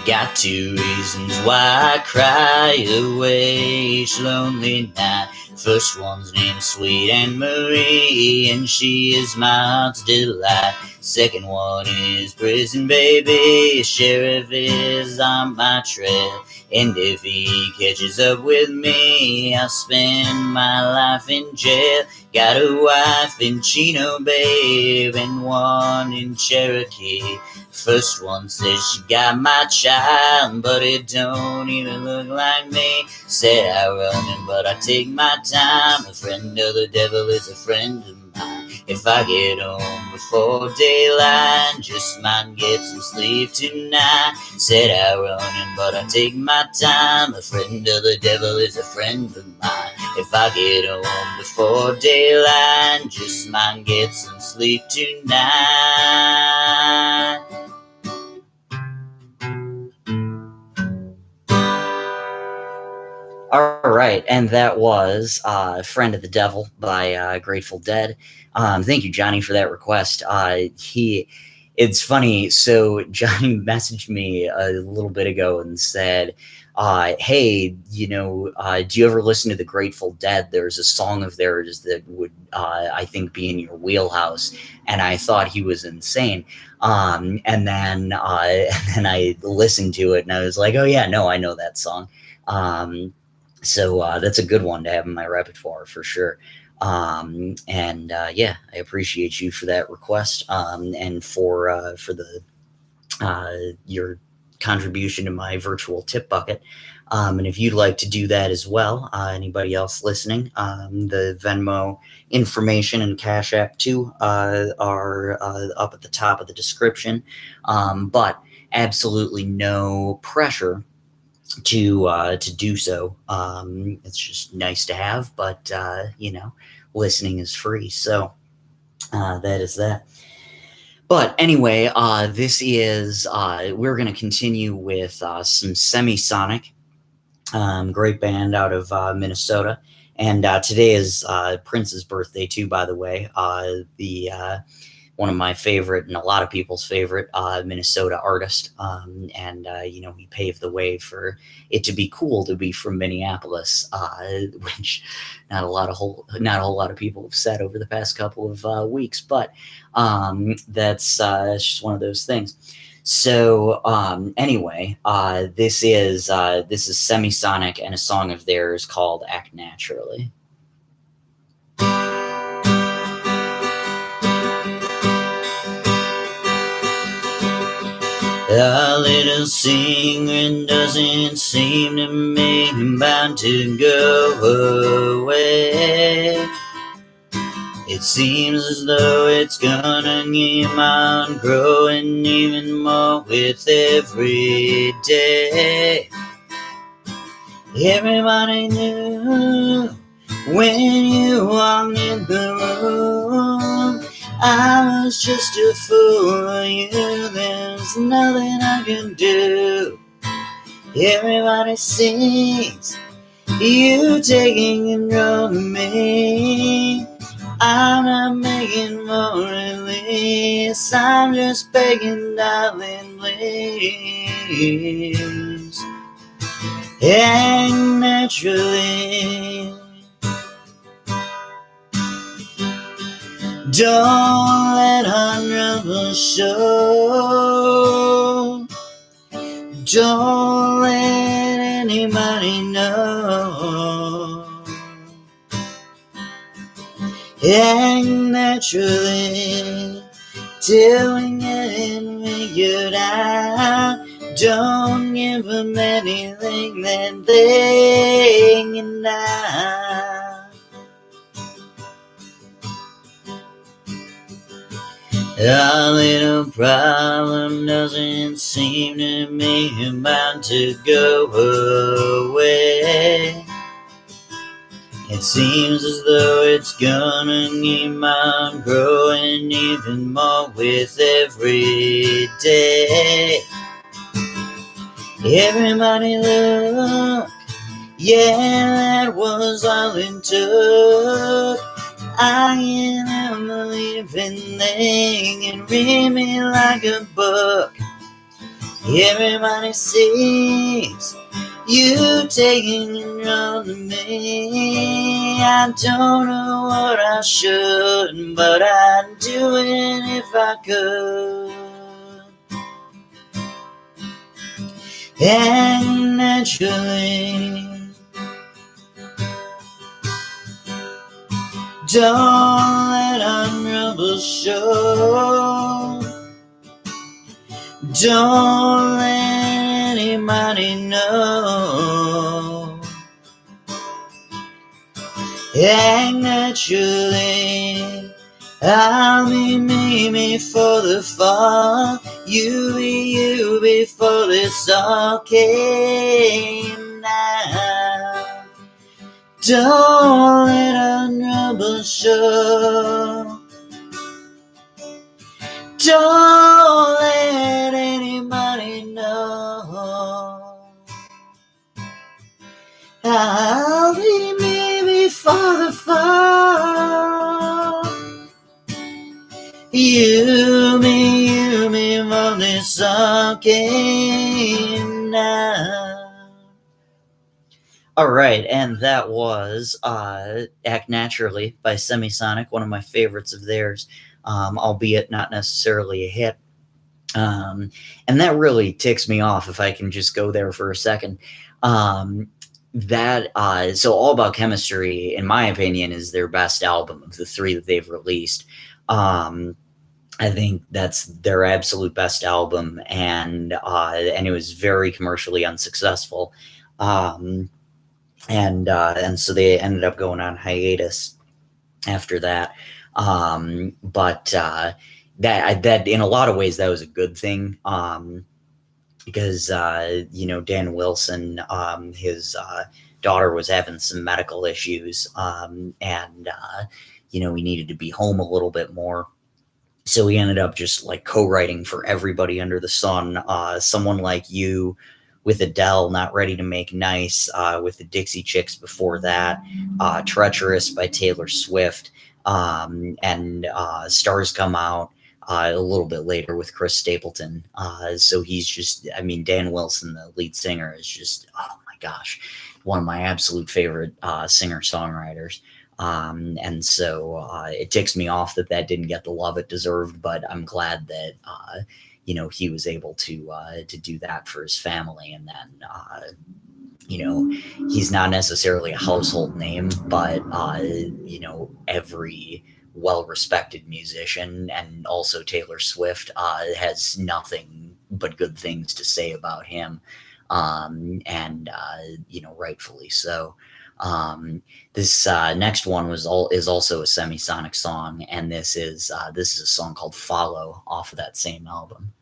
Got 2 reasons why I cry away each lonely night. First one's named Sweet Anne Marie, and she is my heart's delight. Second one is prison, baby. Sheriff is on my trail, and if he catches up with me, I'll spend my life in jail. Got a wife in Chino, babe, and one in Cherokee. First one says she got my child, but it don't even look like me. Said I running, but I take my time. A friend of the devil is a friend of mine. If I get home before daylight, just might get some sleep tonight. Said I running, but I take my time. A friend of the devil is a friend of mine. If I get home before daylight, just might get some sleep tonight. All right, and that was "Friend of the Devil" by Grateful Dead. Thank you, Johnny, for that request. It's funny. So Johnny messaged me a little bit ago and said, "Hey, do you ever listen to the Grateful Dead? There's a song of theirs that would, I think, be in your wheelhouse." And I thought he was insane. And then I listened to it, and I was like, "Oh yeah, no, I know that song." So that's a good one to have in my repertoire for sure. Yeah, I appreciate you for that request, and for your contribution to my virtual tip bucket. And if you'd like to do that as well, anybody else listening, the Venmo information and Cash App too are up at the top of the description. But absolutely no pressure to do so. It's just nice to have, but listening is free, so that is that. But anyway, this is we're going to continue with some Semisonic, great band out of Minnesota, and today is Prince's birthday too, by the way. one of my favorite and a lot of people's favorite Minnesota artist. And he paved the way for it to be cool to be from Minneapolis, which not a whole lot of people have said over the past couple of weeks. But that's just one of those things. So anyway, this is Semisonic and a song of theirs called "Act Naturally." A little secret doesn't seem to make him bound to go away. It seems as though it's gonna keep on growing even more with every day. Everybody knew when you walked in the room, I was just a fool for you. There's nothing I can do. Everybody sees you taking control of me. I'm not making more release. I'm just begging, darling, please. And naturally, don't let unravel show. Don't let anybody know. And naturally, till we get it figured out, don't give them anything that they can have. A little problem doesn't seem to make him bound to go away. It seems as though it's gonna keep on growing even more with every day. Everybody look, yeah, that was all it took. I can't believe in they can read me like a book. Everybody sees you taking control of me. I don't know what I should, but I'd do it if I could. And naturally, don't let unravel show. Don't let anybody know. And naturally, I'll be me before the fall. You be you before this all came down. Don't let unravel show. Don't let anybody know. I'll be me before the fall. You me before this all came down. All right, and that was Act Naturally by Semisonic, one of my favorites of theirs, albeit not necessarily a hit. And that really ticks me off, if I can just go there for a second. So All About Chemistry, in my opinion, is their best album of the three that they've released. I think that's their absolute best album, and it was very commercially unsuccessful. And so they ended up going on hiatus after that. But that in a lot of ways that was a good thing, because Dan Wilson, his daughter was having some medical issues, and he needed to be home a little bit more. So he ended up just like co-writing for everybody under the sun. Someone Like You with Adele, Not Ready to Make Nice with the Dixie Chicks before that, Treacherous by Taylor Swift, and Stars Come Out a little bit later with Chris Stapleton. So he's just, I mean, Dan Wilson, the lead singer, is just, oh my gosh, one of my absolute favorite singer-songwriters. And so it ticks me off that that didn't get the love it deserved, but I'm glad that he was able to do that for his family. And then he's not necessarily a household name, but every well-respected musician, and also Taylor Swift, has nothing but good things to say about him, and rightfully so. This next one is also a Semisonic song, and this is a song called "Follow" off of that same album.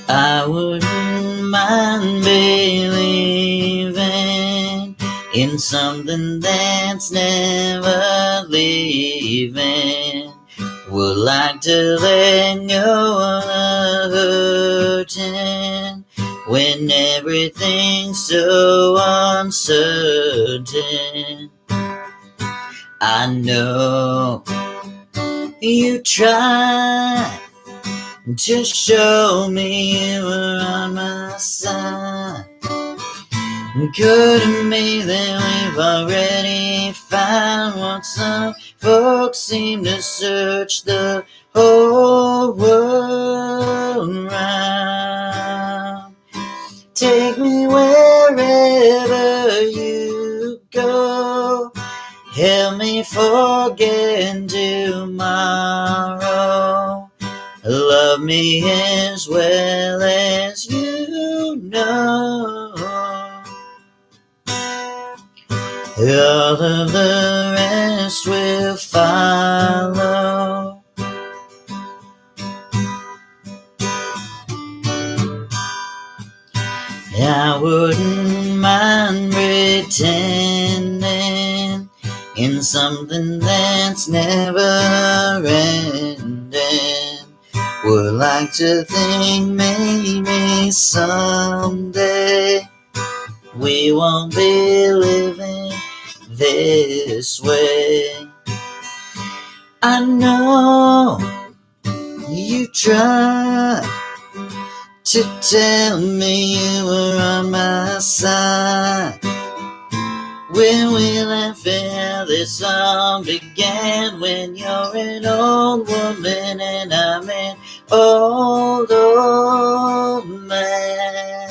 I wouldn't mind believing in something that's never leaving. Would like to let go of the hurting when everything's so uncertain. I know you tried to show me you were on my side. Could it be that we've already found what some folks seem to search the whole world round? Take me wherever you go. Help me forget tomorrow. Love me as well as you know. All of the rest will follow. I wouldn't mind pretending in something that's never ending. Would like to think maybe someday we won't be living this way. I know you tried to tell me you were on my side when we laughed at how this song began. When you're an old woman and I'm an old man.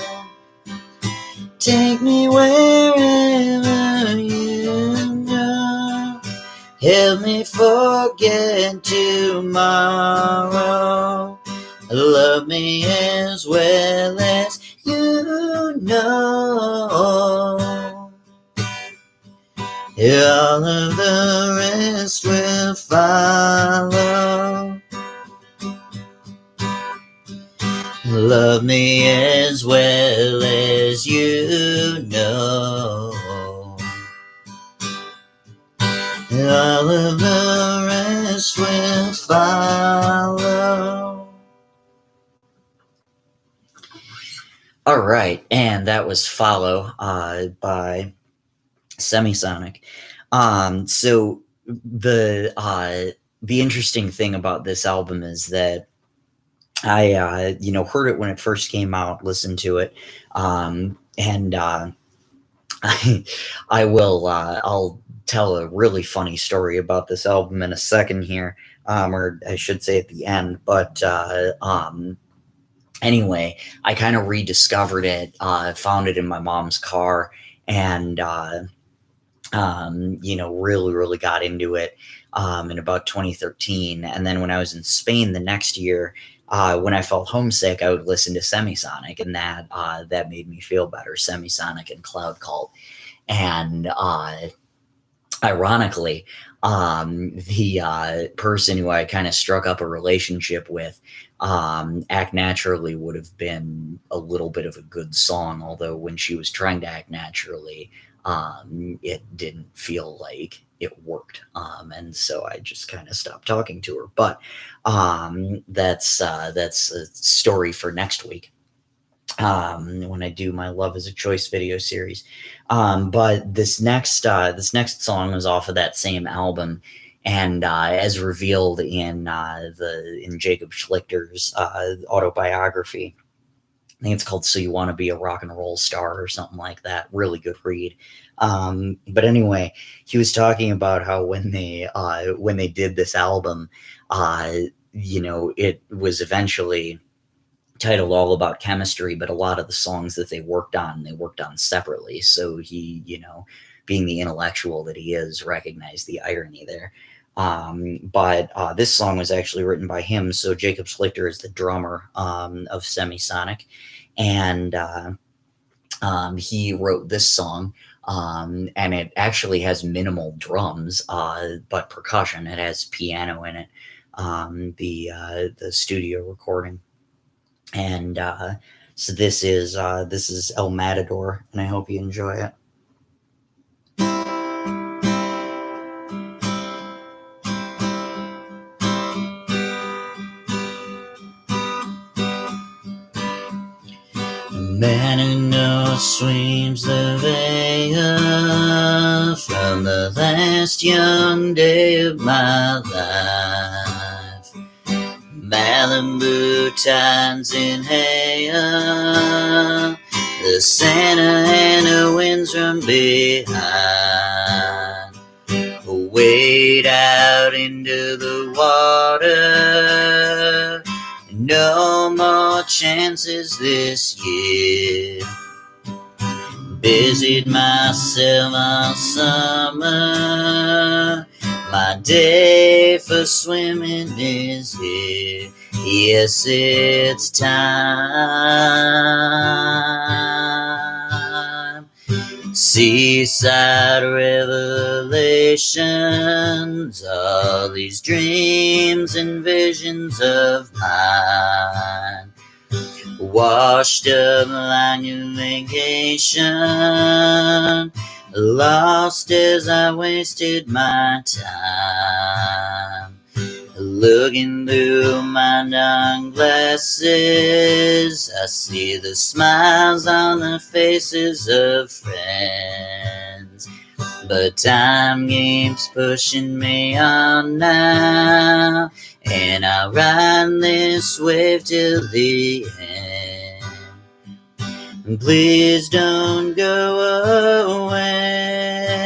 Take me wherever you go. Help me forget tomorrow. Love me as well as you know. All of the rest will follow. Love me as well as you know. All of the rest will follow. All right, and that was "Follow" by Semisonic. So the interesting thing about this album is that I heard it when it first came out, listened to it, and I'll tell a really funny story about this album in a second here, or I should say at the end. But anyway, I kind of rediscovered it, found it in my mom's car, and really, really got into it in about 2013. And then when I was in Spain the next year, when I felt homesick, I would listen to Semisonic, and that made me feel better. Semisonic and Cloud Cult. And ironically, the person who I kind of struck up a relationship with, Act Naturally would have been a little bit of a good song, although when she was trying to act naturally, it didn't feel like it worked. And so I just kind of stopped talking to her. But that's a story for next week. when I do my Love is a Choice video series. But this next song was off of that same album, and as revealed in Jacob Schlichter's autobiography, I think it's called "So You Want to Be a Rock and Roll Star" or something like that. Really good read. But anyway, he was talking about how when they did this album, it was eventually titled All About Chemistry, but a lot of the songs that they worked on separately. So he, being the intellectual that he is, recognized the irony there. But this song was actually written by him. So Jacob Schlichter is the drummer of Semisonic, and he wrote this song. And it actually has minimal drums, but percussion. It has piano in it. The studio recording. And so this is El Matador, and I hope you enjoy it. Matador sweeps the veil from the last young day of my life. Malibu tides inhale the Santa Ana winds from behind. Wade out into the water. No more chances this year. Busied myself all summer. My day for swimming is here. Yes, it's time. Seaside revelations, all these dreams and visions of mine, washed up like a vacation, lost as I wasted my time. Looking through my dark glasses, I see the smiles on the faces of friends. But time keeps pushing me on now, and I'll ride this wave till the end. Please don't go away.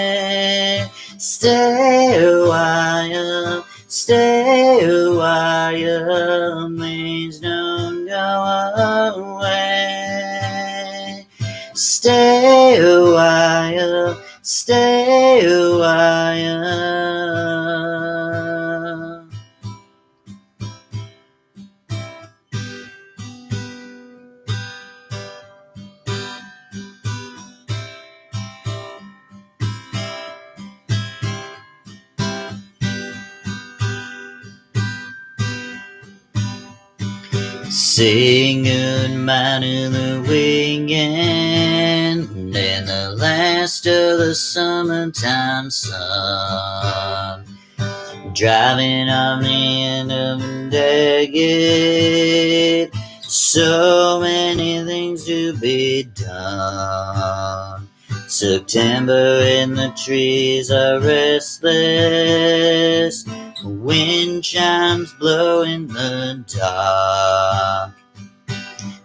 Stay a while. Stay a while, please don't go away. Stay a while, stay a while. Saying goodbye to the weekend and the last of the summertime sun. Driving on the end of a decade, so many things to be done. September and the trees are restless. Wind chimes blow in the dark.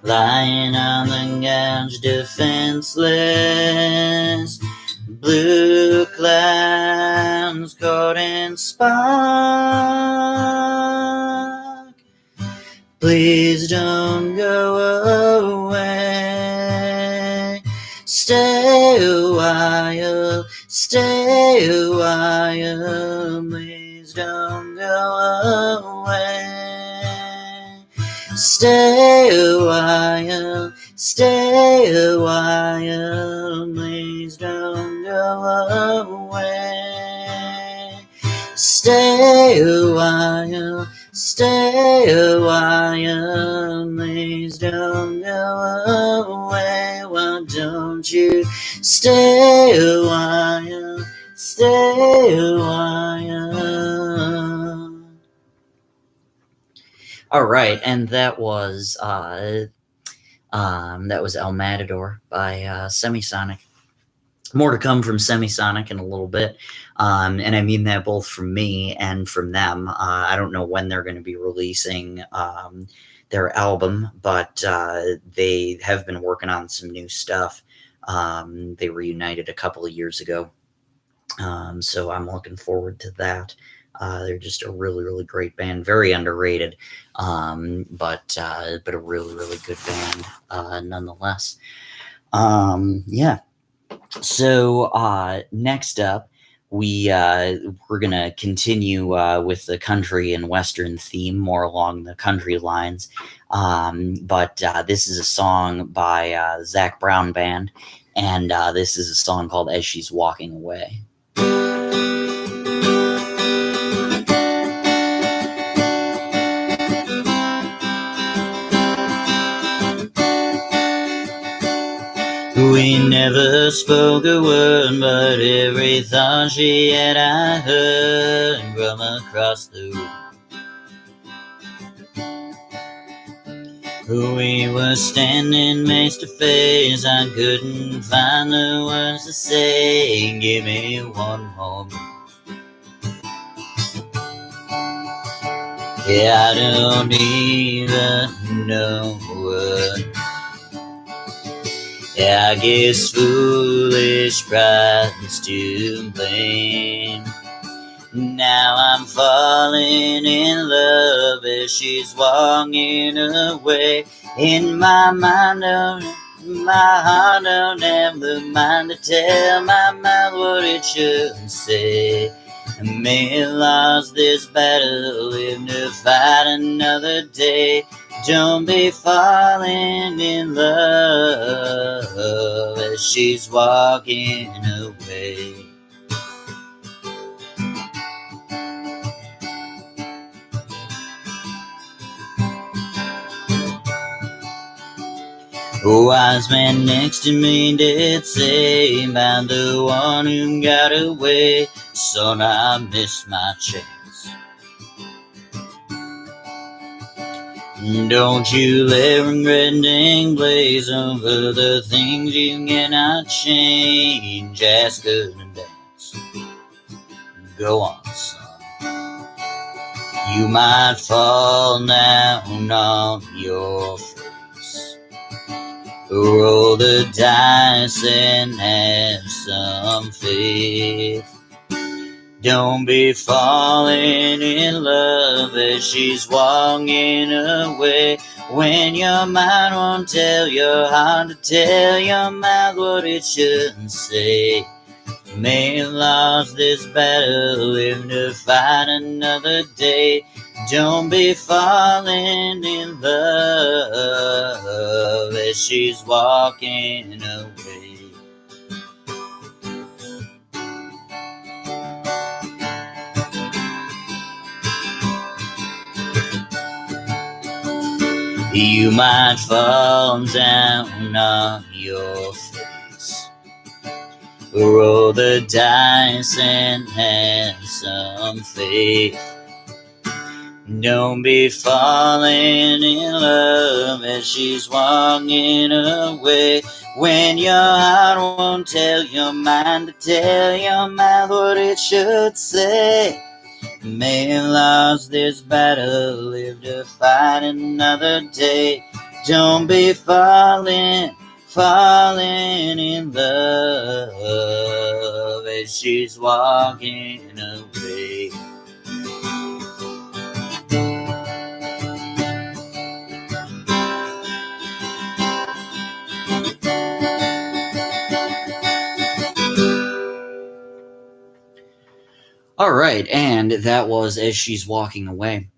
Lying on the couch defenseless. Blue clouds caught in spark. Please don't go away. Stay a while. Stay a while. Please don't go away. Stay a while, stay a while, please don't go away. Stay a while, stay a while, please don't go away. Why don't you stay a while, stay a while. All right, and that was That was El Matador by Semisonic. More to come from Semisonic in a little bit. And I mean that both from me and from them. I don't know when they're going to be releasing their album, but they have been working on some new stuff. They reunited a couple of years ago. So I'm looking forward to that. They're just a really, really great band, very underrated, but a really, really good band nonetheless. Yeah. So next up, we're gonna continue with the country and western theme, more along the country lines. But this is a song by Zac Brown Band, and this is a song called "As She's Walking Away." We never spoke a word, but every thought she had I heard from across the room. We were standing face to face, I couldn't find the words to say. Give me one more. Yeah, I don't even know what. Yeah, I guess foolish pride's to blame. Now I'm falling in love as she's walking away. In my mind, my heart don't have the mind to tell my mouth what it should say. I may have lost this battle, live to fight another day. Don't be falling in love as she's walking away. A wise man next to me did say about the one who got away. Son, I missed my chance. Don't you let regret glaze over the things you cannot change. Ask her to dance. Go on, son. You might fall down on your face. Roll the dice and have some faith. Don't be falling in love as she's walking away. When your mind won't tell your heart to tell your mouth what it shouldn't say. May have lost this battle, live to fight another day. Don't be falling in love as she's walking away. You might fall down on your face. Roll the dice and have some faith. Don't be falling in love as she's walking away. When your heart won't tell your mind to tell your mouth what it should say. May have lost this battle, live to fight another day. Don't be falling in love as she's walking away. All right, and that was As She's Walking Away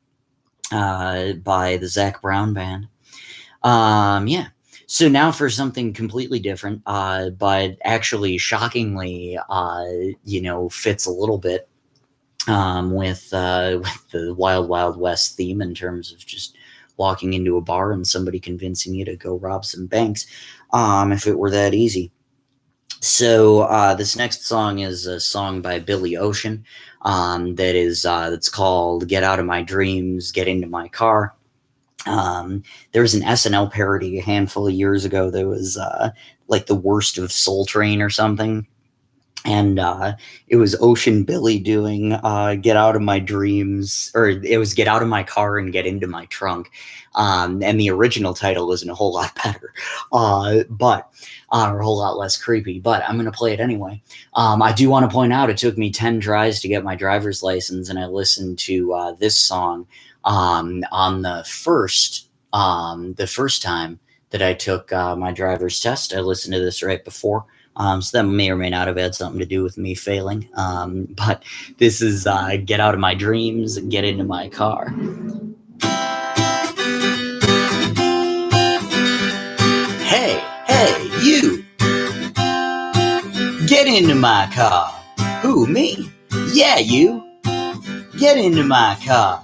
by the Zac Brown Band. Yeah. So now for something completely different, but actually shockingly, fits a little bit with the Wild Wild West theme in terms of just walking into a bar and somebody convincing you to go rob some banks, if it were that easy. So this next song is a song by Billy Ocean that's called "Get Out of My Dreams, Get Into My Car." There was an SNL parody a handful of years ago that was like the worst of Soul Train or something. And it was Ocean Billy doing Get Out of My Dreams, or it was Get Out of My Car and Get Into My Trunk. And the original title isn't a whole lot better, but or a whole lot less creepy, but I'm going to play it anyway. I do want to point out it took me 10 tries to get my driver's license, and I listened to this song on the first time that I took my driver's test. I listened to this right before. So that may or may not have had something to do with me failing. But this is Get Out of My Dreams, Get Into My Car. Hey, hey, you! Get into my car. Who, me? Yeah, you! Get into my car.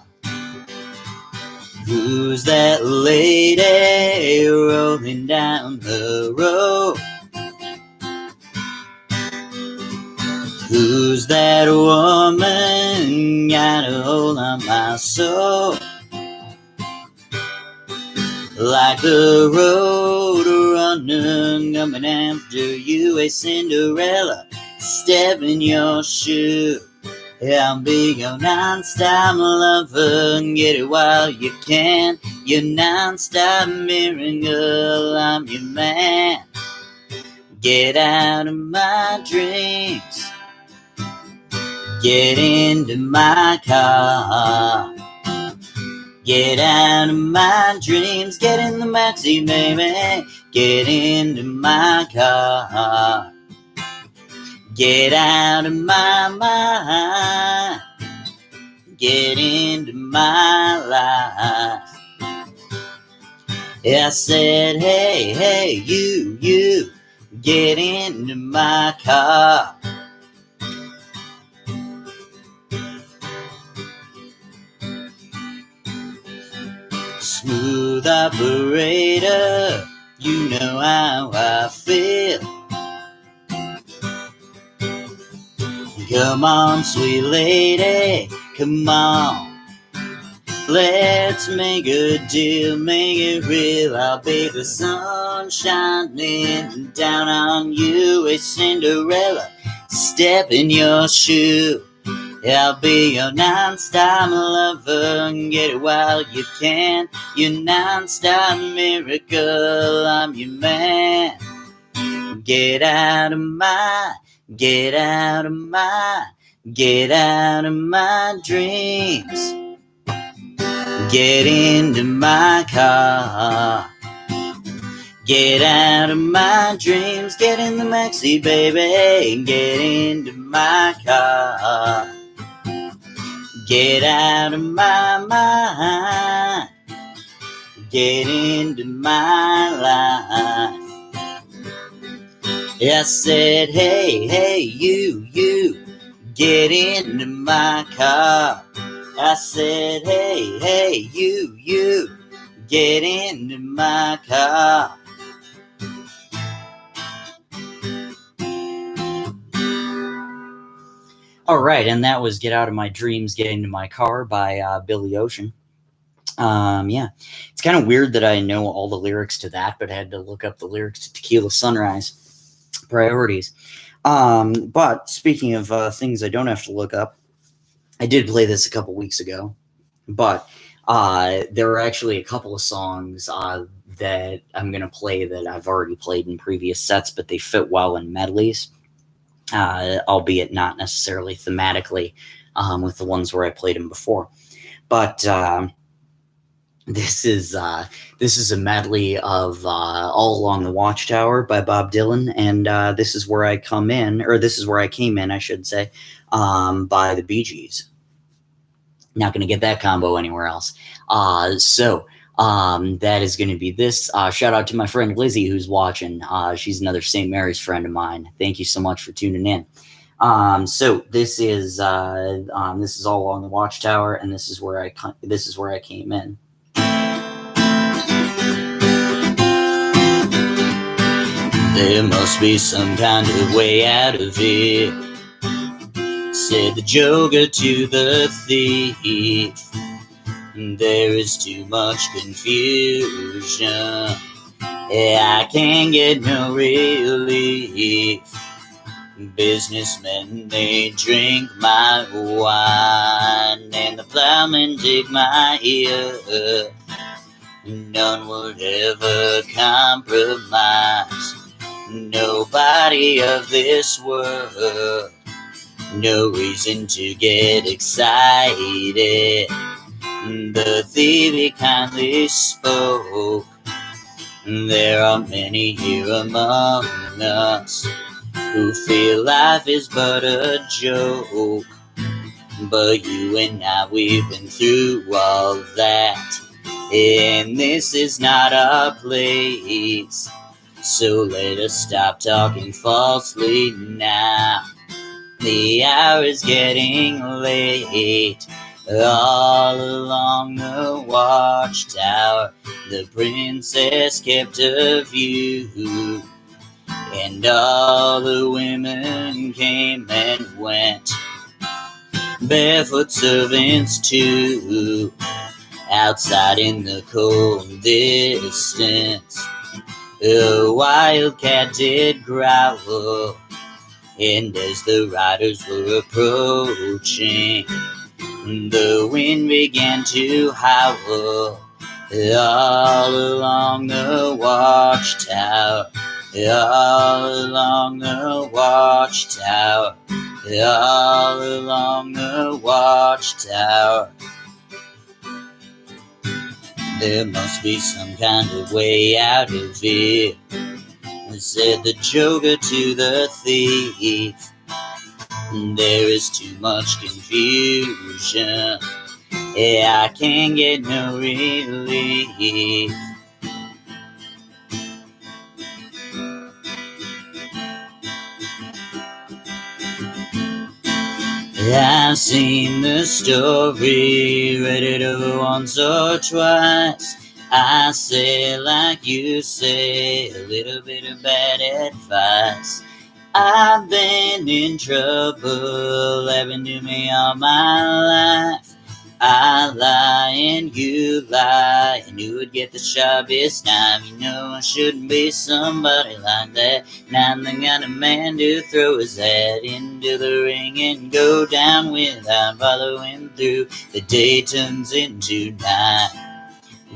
Who's that lady rolling down the road? Who's that woman got a hold on my soul? Like the road runner coming after you, a Cinderella, step in your shoe. I'll be your non-stop lover, get it while you can. Your non-stop miracle, I'm your man. Get out of my dreams, get into my car. Get out of my dreams, get in the backseat, baby. Get into my car. Get out of my mind. Get into my life. I said, hey, hey, you, get into my car. Smooth operator, you know how I feel. Come on, sweet lady, come on. Let's make a deal, make it real. I'll be the sun shining down on you, a Cinderella, step in your shoe. I'll be your non-stop lover, get it while you can. Your non-stop miracle, I'm your man. Get out of my dreams. Get into my car. Get out of my dreams, get in the backseat, baby. Get into my car. Get out of my mind. Get into my life. I said, hey, hey, you, get into my car. I said, hey, hey, you, get into my car. All right, and that was Get Out of My Dreams, Get Into My Car by Billy Ocean. Yeah, it's kind of weird that I know all the lyrics to that, but I had to look up the lyrics to Tequila Sunrise. Priorities. But speaking of things I don't have to look up, I did play this a couple weeks ago, but there are actually a couple of songs that I'm going to play that I've already played in previous sets, but they fit well in medleys. Albeit not necessarily thematically with the ones where I played them before. But this is a medley of All Along the Watchtower by Bob Dylan, and This Is Where I Come In, or This Is Where I Came In, I should say, by the Bee Gees. Not going to get that combo anywhere else. So that is going to be this. Shout out to my friend Lizzie who's watching. She's another St. Mary's friend of mine. Thank you so much for tuning in. So this is All Along the Watchtower, and this is where I came in. There must be some kind of way out of here, said the joker to the thief. There is too much confusion. I can't get no relief. Businessmen, they drink my wine, and the plowmen dig my ear. None would ever compromise. Nobody of this world. No reason to get excited. The thief kindly spoke. There are many here among us who feel life is but a joke. But you and I, we've been through all that, and this is not our place. So let us stop talking falsely now. The hour is getting late. All along the watchtower, the princess kept a view, and all the women came and went, barefoot servants too. Outside in the cold distance, a wildcat did growl, and as the riders were approaching, the wind began to howl. All along the watchtower, all along the watchtower, all along the watchtower. There must be some kind of way out of here, said the joker to the thief. There is too much confusion. I can't get no relief. I've seen the story, read it over once or twice. I say like you say, a little bit of bad advice. I've been in trouble, happened to me all my life. I lie and you lie, and who would get the sharpest knife? You know I shouldn't be somebody like that. Not the kind of man to throw his hat into the ring and go down without following through. The day turns into night.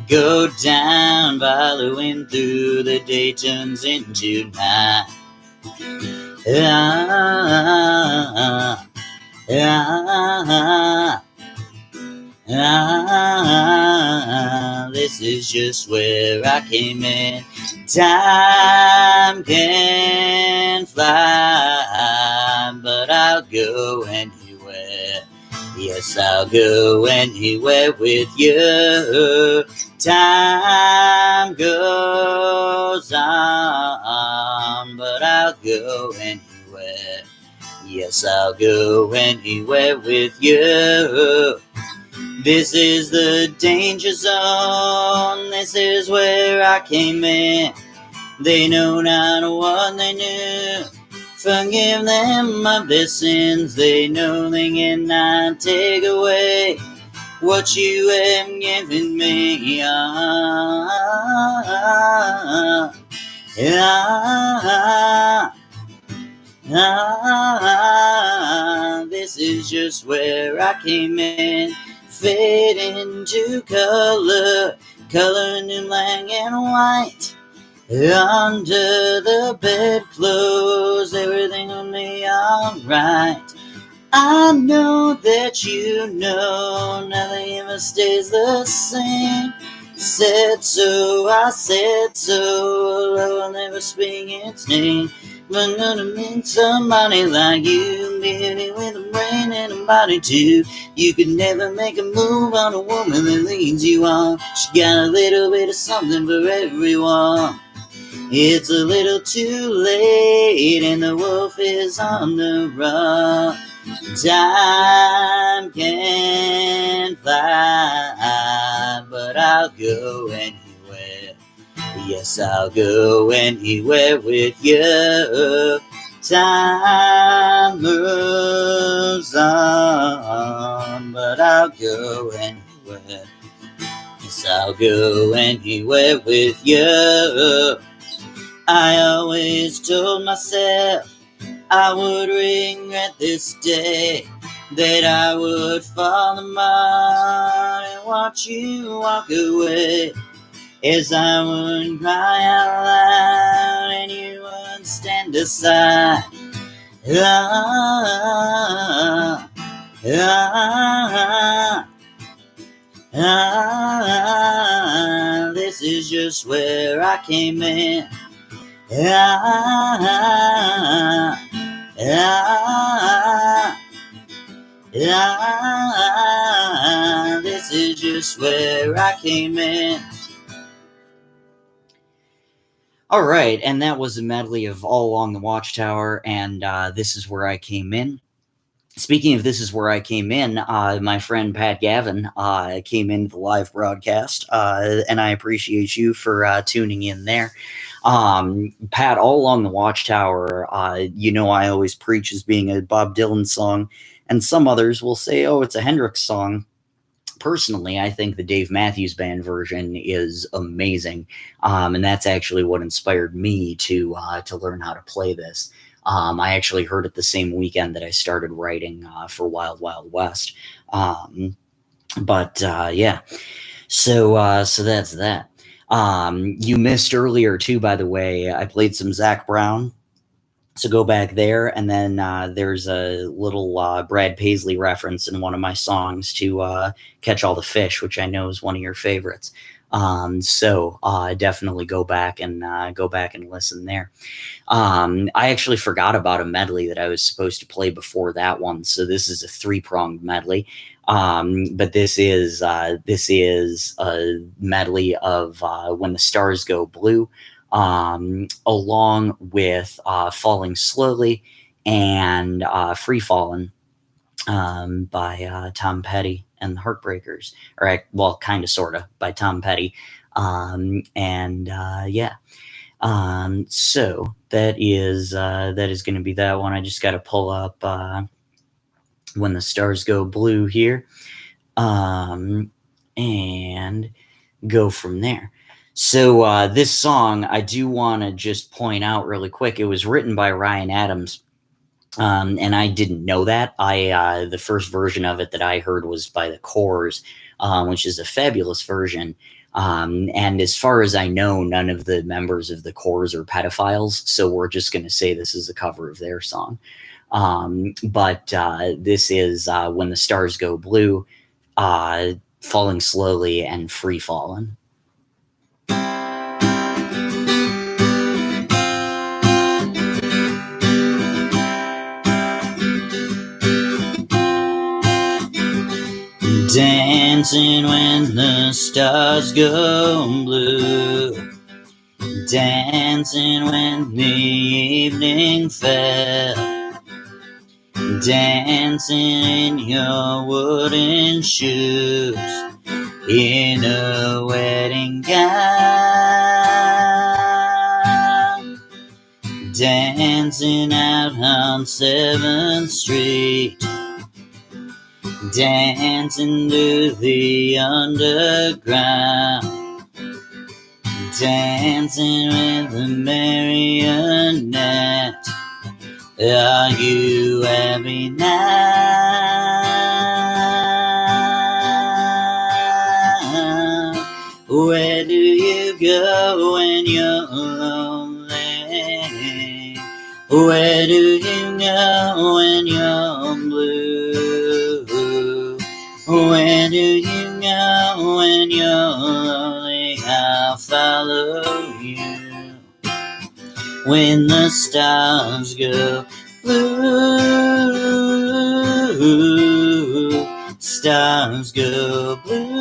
Go down following through, the day turns into night. This is just where I came in. Time can fly, but I'll go anywhere. Yes, I'll go anywhere with you. Time goes on, but I'll go anywhere. Yes, I'll go anywhere with you. This is the danger zone. This is where I came in. They know not what they knew. Forgive them of their sins. They know they cannot take away what you have given me. This is just where I came in. Fade into color, color into black and white. Under the bedclothes, everything will be alright. I know that you know nothing ever stays the same. Said so, I said so, love will never speak its name. But gonna meet somebody like you, beauty with a brain and a body too. You could never make a move on a woman that leads you on. She got a little bit of something for everyone. It's a little too late and the wolf is on the run. Time can fly, but I'll go anywhere. Yes, I'll go anywhere with you. Time moves on, but I'll go anywhere. I'll go anywhere with you. I always told myself I would regret this day, that I would fall apart and watch you walk away, as I would cry out loud and you would stand aside. Ah, ah, ah, this is just where I came in. Ah, ah, ah, this is just where I came in. All right, and that was a medley of All Along the Watchtower, and This Is Where I Came In. Speaking of This Is Where I Came In, my friend Pat Gavin came into the live broadcast, and I appreciate you for tuning in there. Pat, All Along the Watchtower, I always preach as being a Bob Dylan song, and some others will say, oh, it's a Hendrix song. Personally, I think the Dave Matthews Band version is amazing, and that's actually what inspired me to learn how to play this. I actually heard it the same weekend that I started writing for Wild Wild West. Yeah, so that's that. You missed earlier too, by the way. I played some Zac Brown. So go back there, and then there's a little Brad Paisley reference in one of my songs to Catch All the Fish, which I know is one of your favorites. So definitely go back and listen there. I actually forgot about a medley that I was supposed to play before that one, so this is a 3-pronged medley. But this is a medley of When the Stars Go Blue, along with Falling Slowly and Free Fallin' by Tom Petty and the Heartbreakers, or kind of, sort of, by Tom Petty. So that is going to be that one. I just got to pull up When the Stars Go Blue here, and go from there. So this song, I do want to just point out really quick, it was written by Ryan Adams, and I didn't know that. The first version of it that I heard was by the Corrs, which is a fabulous version. And as far as I know, none of the members of the Corrs are pedophiles, so we're just going to say this is a cover of their song. This is When the Stars Go Blue, Falling Slowly, and Free Fallin'. Dancing when the stars go blue, dancing when the evening fell, dancing in your wooden shoes, in a wedding gown, dancing out on 7th Street, dancing to the underground, dancing with a marionette. Are you happy now? Where do you go when you're lonely? Where do you go when you're blue? Where do you go when you're lonely? I'll follow you. When the stars go blue, stars go blue,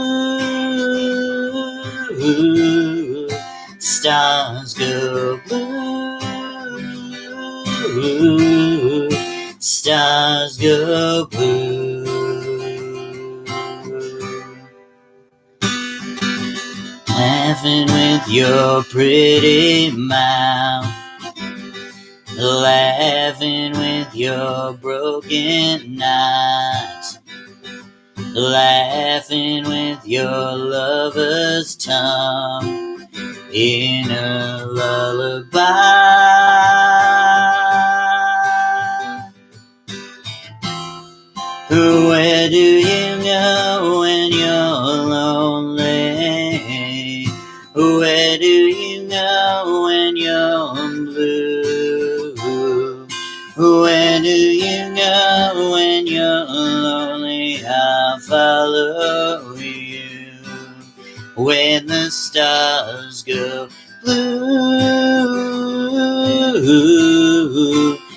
stars go blue, stars go blue. Laughing with your pretty mouth, laughing with your broken eyes, laughing with your lover's tongue in a lullaby. Where do you go when you're lonely? Where do you go when you're blue? Where do you go when you're lonely? I'll follow you. When the stars go blue,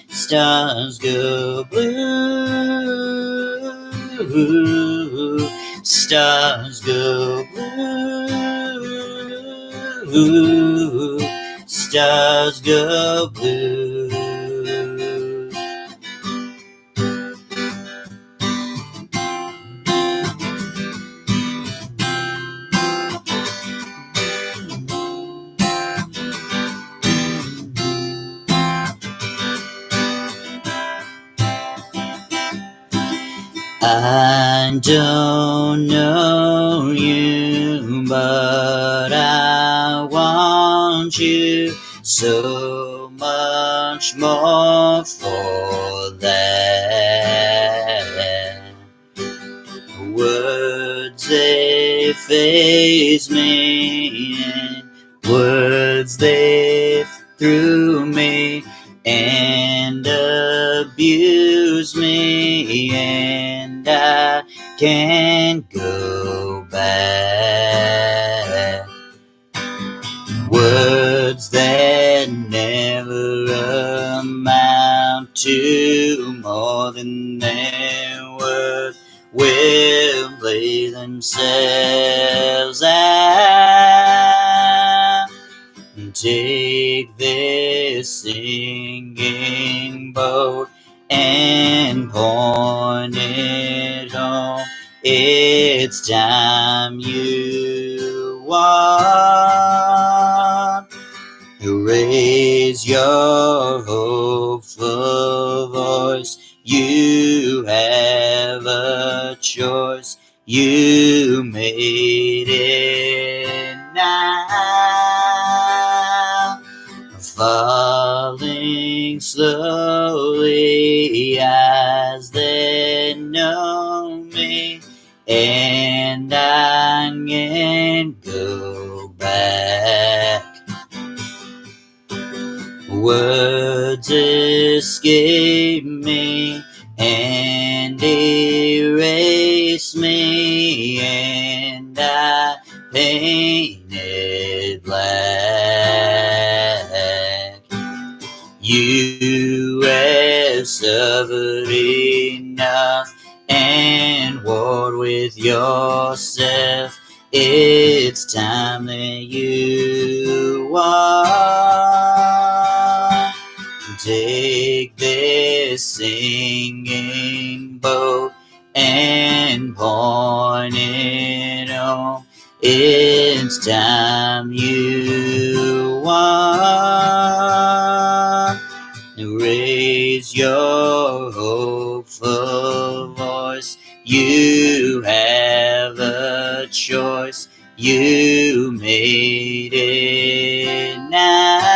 stars go blue, stars go blue, stars go blue. I don't know you, but I want you so much more for that. Words, they faze me, and words, they through me and abuse me, and I can't go back. Words that never amount to more than their worth will play themselves out. Take this singing boat and point it home. It's time you walk. Raise your hopeful voice. You have a choice. You made it now. Falling slowly, eyes that know me, and I can't go back. Words escape me and erase me, and I paint it black. You have suffered enough and warred with yourself. It's time that you walk. Take this singing boat and point it home. It's time you walk. Raise your hopeful voice. You have a choice. You made it now.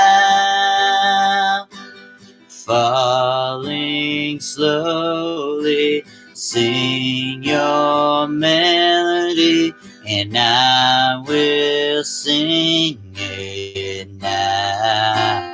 Falling slowly, sing your melody, and I will sing it now.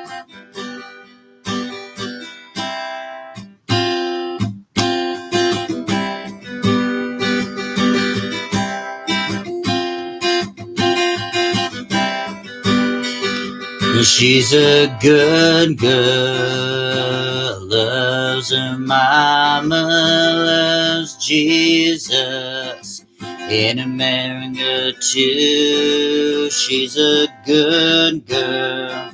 She's a good girl, loves her mama, loves Jesus, in America too. She's a good girl,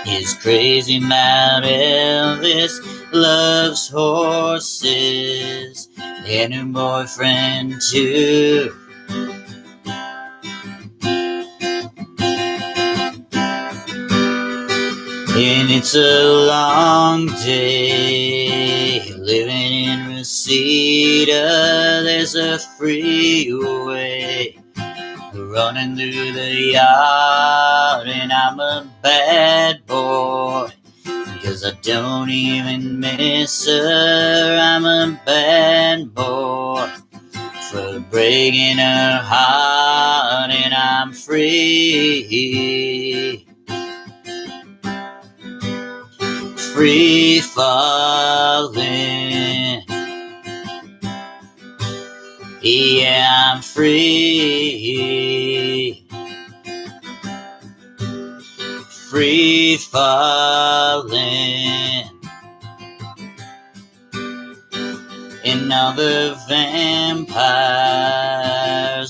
is crazy about Elvis, loves horses, and her boyfriend too. And it's a long day living in Cedar, there's a freeway running through the yard, and I'm a bad boy, 'cause I don't even miss her. I'm a bad boy for breaking her heart, and I'm free. Free falling. Yeah, I'm free. Free falling. And all the vampires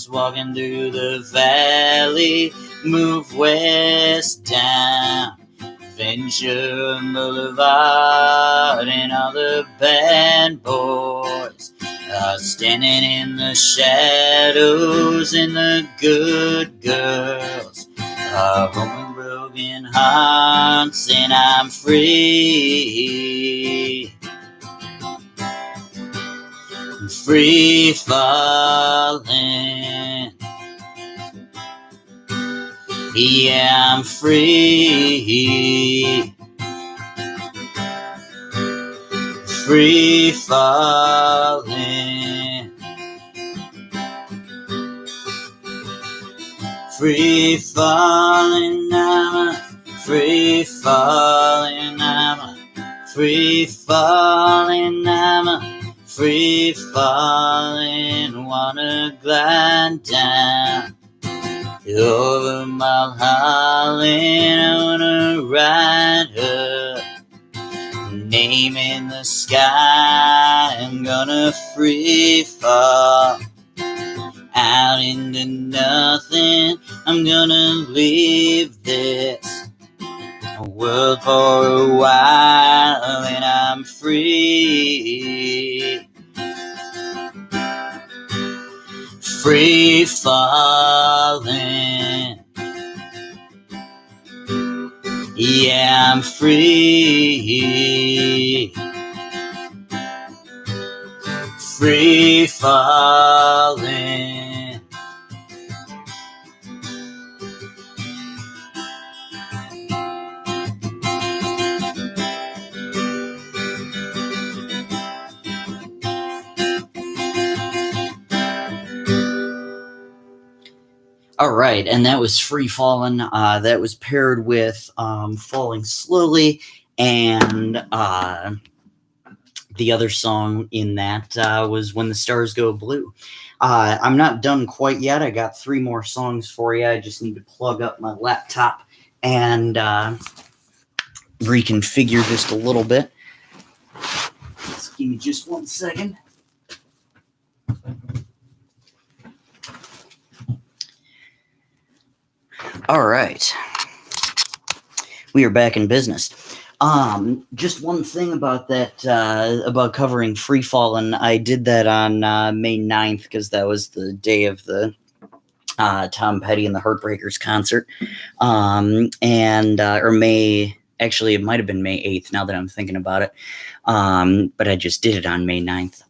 walking through the valley move west down Ventura Boulevard, and all the bad boys are standing in the shadows, and the good girls are home with broken hearts, and I'm free. Free falling. Yeah, I'm free. Free falling. Free falling, I'm free falling, I'm free falling, I'm free falling. Wanna glide down over Mulholland, I wanna ride her name in the sky. I'm gonna free fall out into nothing. I'm gonna leave this world for a while, and I'm free. Free falling. Yeah, I'm free. Free falling. All right, and that was Free Fallin'. That was paired with Falling Slowly, and the other song in that was When the Stars Go Blue. I'm not done quite yet. I got 3 more songs for you. I just need to plug up my laptop and reconfigure just a little bit. Just give me just 1 second. All right. We are back in business. Just one thing about that, about covering Free Fallin'. I did that on May 9th because that was the day of the Tom Petty and the Heartbreakers concert. Or May, actually, it might have been May 8th now that I'm thinking about it. But I just did it on May 9th.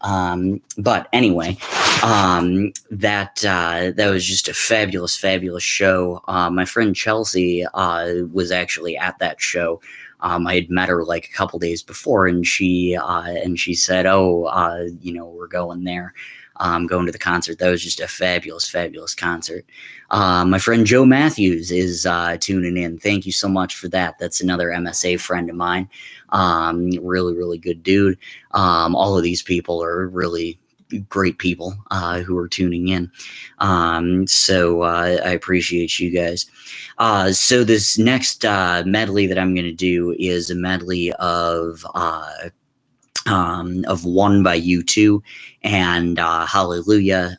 But anyway, that was just a fabulous, fabulous show. My friend Chelsea was actually at that show. I had met her like a couple days before, and she said, "Oh, we're going there. Going to the concert." That was just a fabulous, fabulous concert. My friend Joe Matthews is tuning in. Thank you so much for that. That's another MSA friend of mine. Really, really good dude. All of these people are really great people who are tuning in. So I appreciate you guys. So this next medley that I'm going to do is a medley of One by U2 and Hallelujah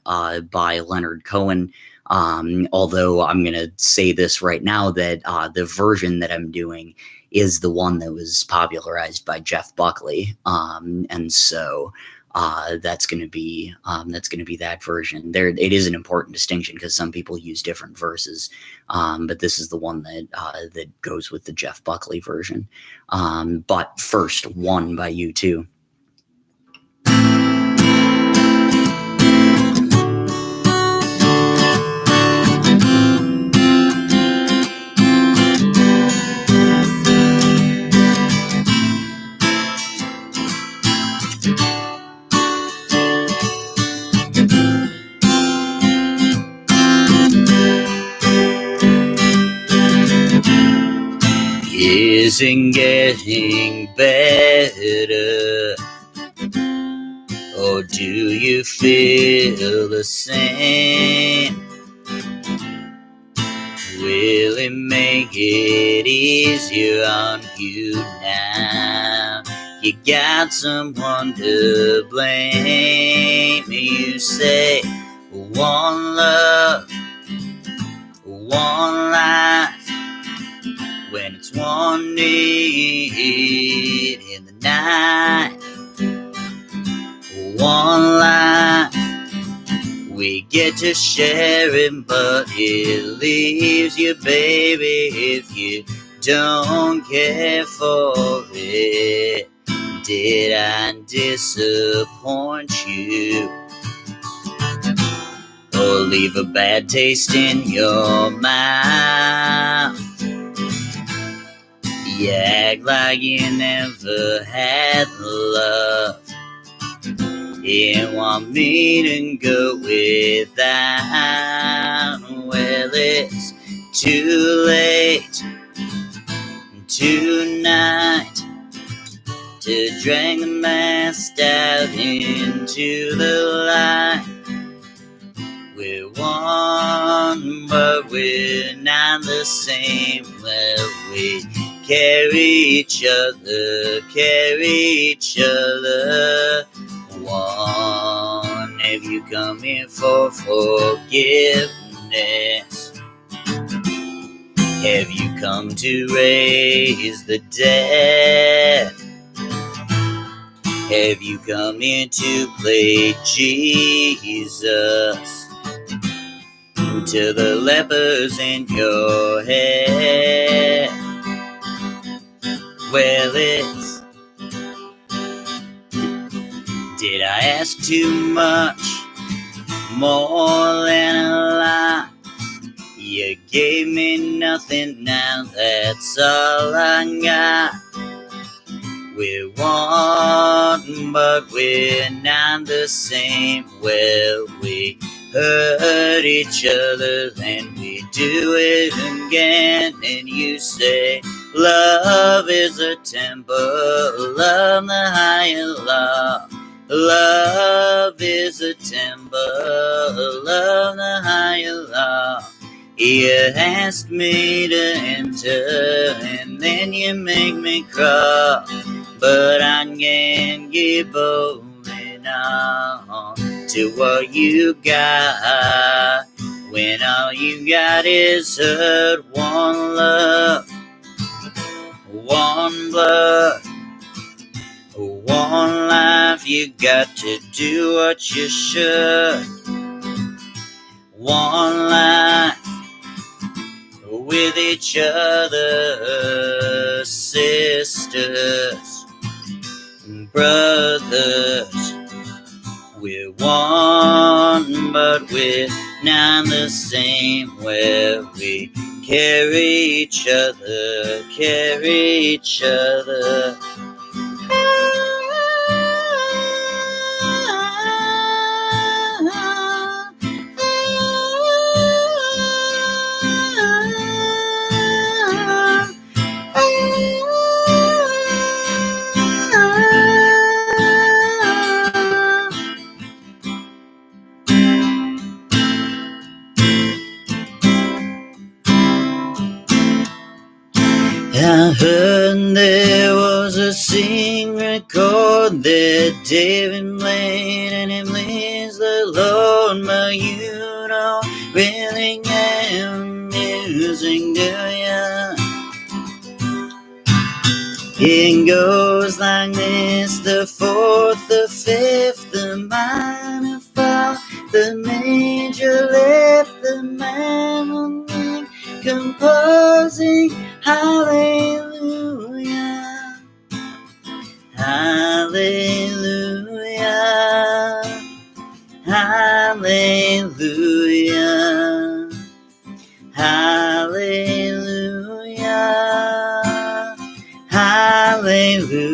by Leonard Cohen. Although I'm going to say this right now that the version that I'm doing is the one that was popularized by Jeff Buckley. And so that's going to be that version. There, it is an important distinction because some people use different verses, but this is the one that goes with the Jeff Buckley version. But first, One by U2. Isn't getting better, or do you feel the same? Will it make it easier on you now? You got someone to blame. You say one love, one life, when it's one need in the night. One life, we get to share it, but it leaves you, baby, if you don't care for it. Did I disappoint you, or leave a bad taste in your mouth? You act like you never had love. You want me to go without? Well, it's too late tonight to drag the mask out into the light. We're one, but we're not the same. Well, we carry each other. One, have you come here for forgiveness? Have you come to raise the dead? Have you come here to play Jesus to the lepers in your head? Well, it's, did I ask too much? More than a lot. You gave me nothing, now that's all I got. We're one, but we're not the same. Well, we hurt each other, then we do it again. And you say love is a temple, love the higher law. Love is a temple, love the higher law. You ask me to enter, and then you make me crawl. But I can't keep holding on to what you got, when all you got is hurt. One love, one blood, one life. You got to do what you should. One life with each other, sisters, brothers. We're one, but we're not the same. Where we carry each other. I heard there was a secret chord that David played, and it pleased the Lord, but you don't really get music, do ya? It goes like this: the fourth, the fifth, the minor fall, the major lift, the mandolin composing. Hallelujah, hallelujah, hallelujah, hallelujah, hallelujah.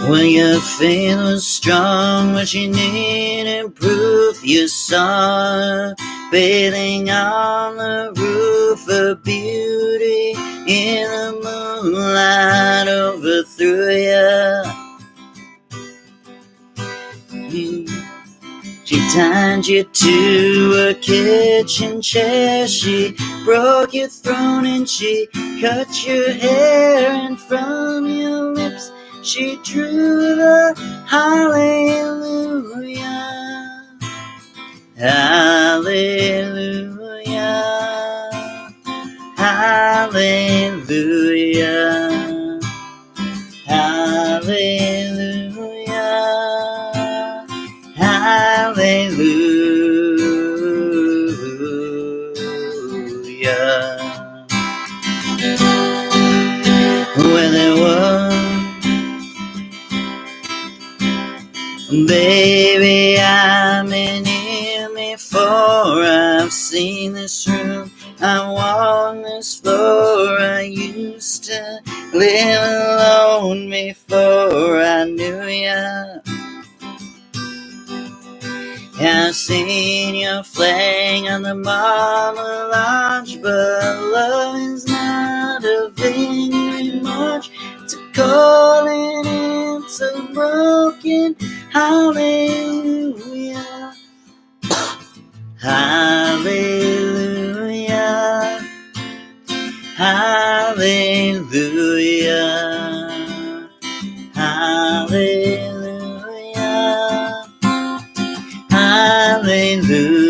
When your faith was strong, but you needed proof, you saw her bathing on the roof. Her beauty in the moonlight overthrew you. She tied you to a kitchen chair, she broke your throne and she cut your hair, and from your lips she drew the hallelujah, hallelujah, hallelujah, hallelujah, hallelujah. When there was, baby, I've been here before. I've seen this room, I walked this floor. I used to live alone before I knew ya. I've seen your flag on the marble arch, but love is not a victory march. It's a calling, it's a broken hallelujah, hallelujah, hallelujah, hallelujah, hallelujah.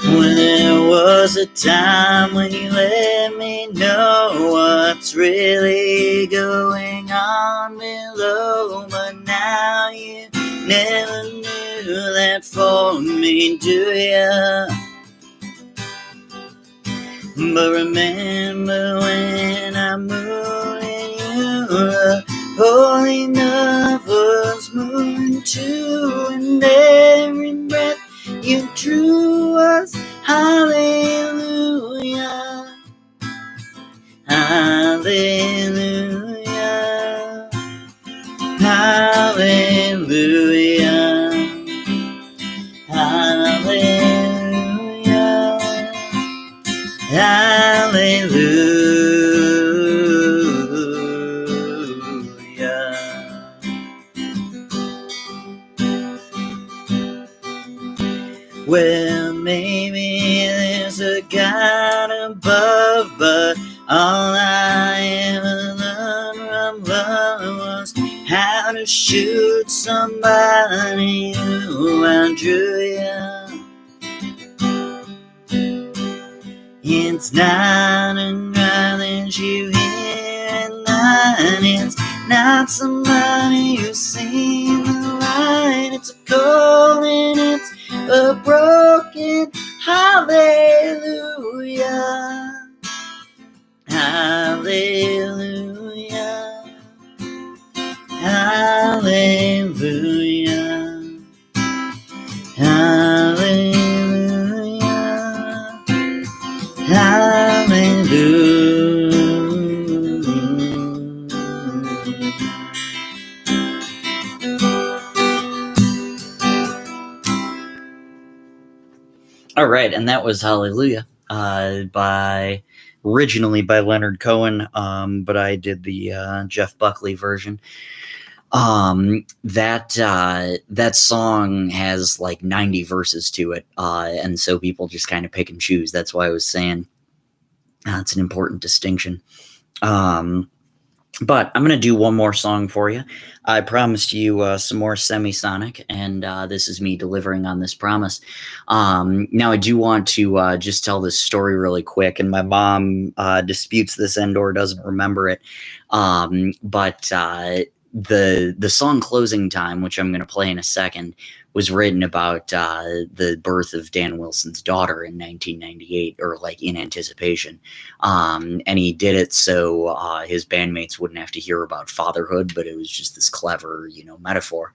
When there was a time when you let me know what's really going on below, but now you never knew that for me, do ya? But remember when I moved in you, a holy love was moving too, and every breath you drew was hallelujah, hallelujah, hallelujah, hallelujah, hallelujah. Well, maybe there's a God above, but all I ever learned from love was how to shoot somebody who outdrew you. It's not a cry that you hear at night. It's not somebody who's seen the light. It's a calling, it's a broken hallelujah, hallelujah, hallelujah, hallelujah, hallelujah. All right, and that was Hallelujah originally by Leonard Cohen, but I did the Jeff Buckley version. That song has like 90 verses to it, and so people just kind of pick and choose. That's why I was saying it's an important distinction. But I'm going to do one more song for you. I promised you some more Semisonic, and this is me delivering on this promise. Now, I do want to just tell this story really quick, and my mom disputes this and/or doesn't remember it. But the song Closing Time, which I'm going to play in a second, was written about the birth of Dan Wilson's daughter in 1998, or like in anticipation. And he did it so his bandmates wouldn't have to hear about fatherhood, but it was just this clever, metaphor.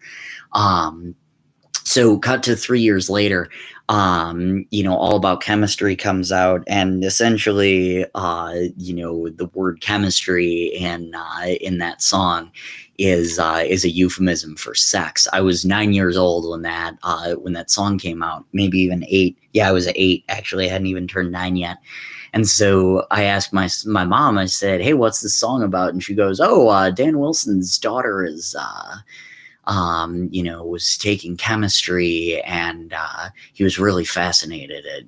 So cut to 3 years later, All About Chemistry comes out, and essentially, the word chemistry in that song is a euphemism for sex. I was 9 years old when that song came out, maybe even 8. Yeah, I was 8 actually. I hadn't even turned 9 yet. And so I asked my mom. I said, "Hey, what's this song about?" And she goes, "Oh, Dan Wilson's daughter was taking chemistry, and he was really fascinated at,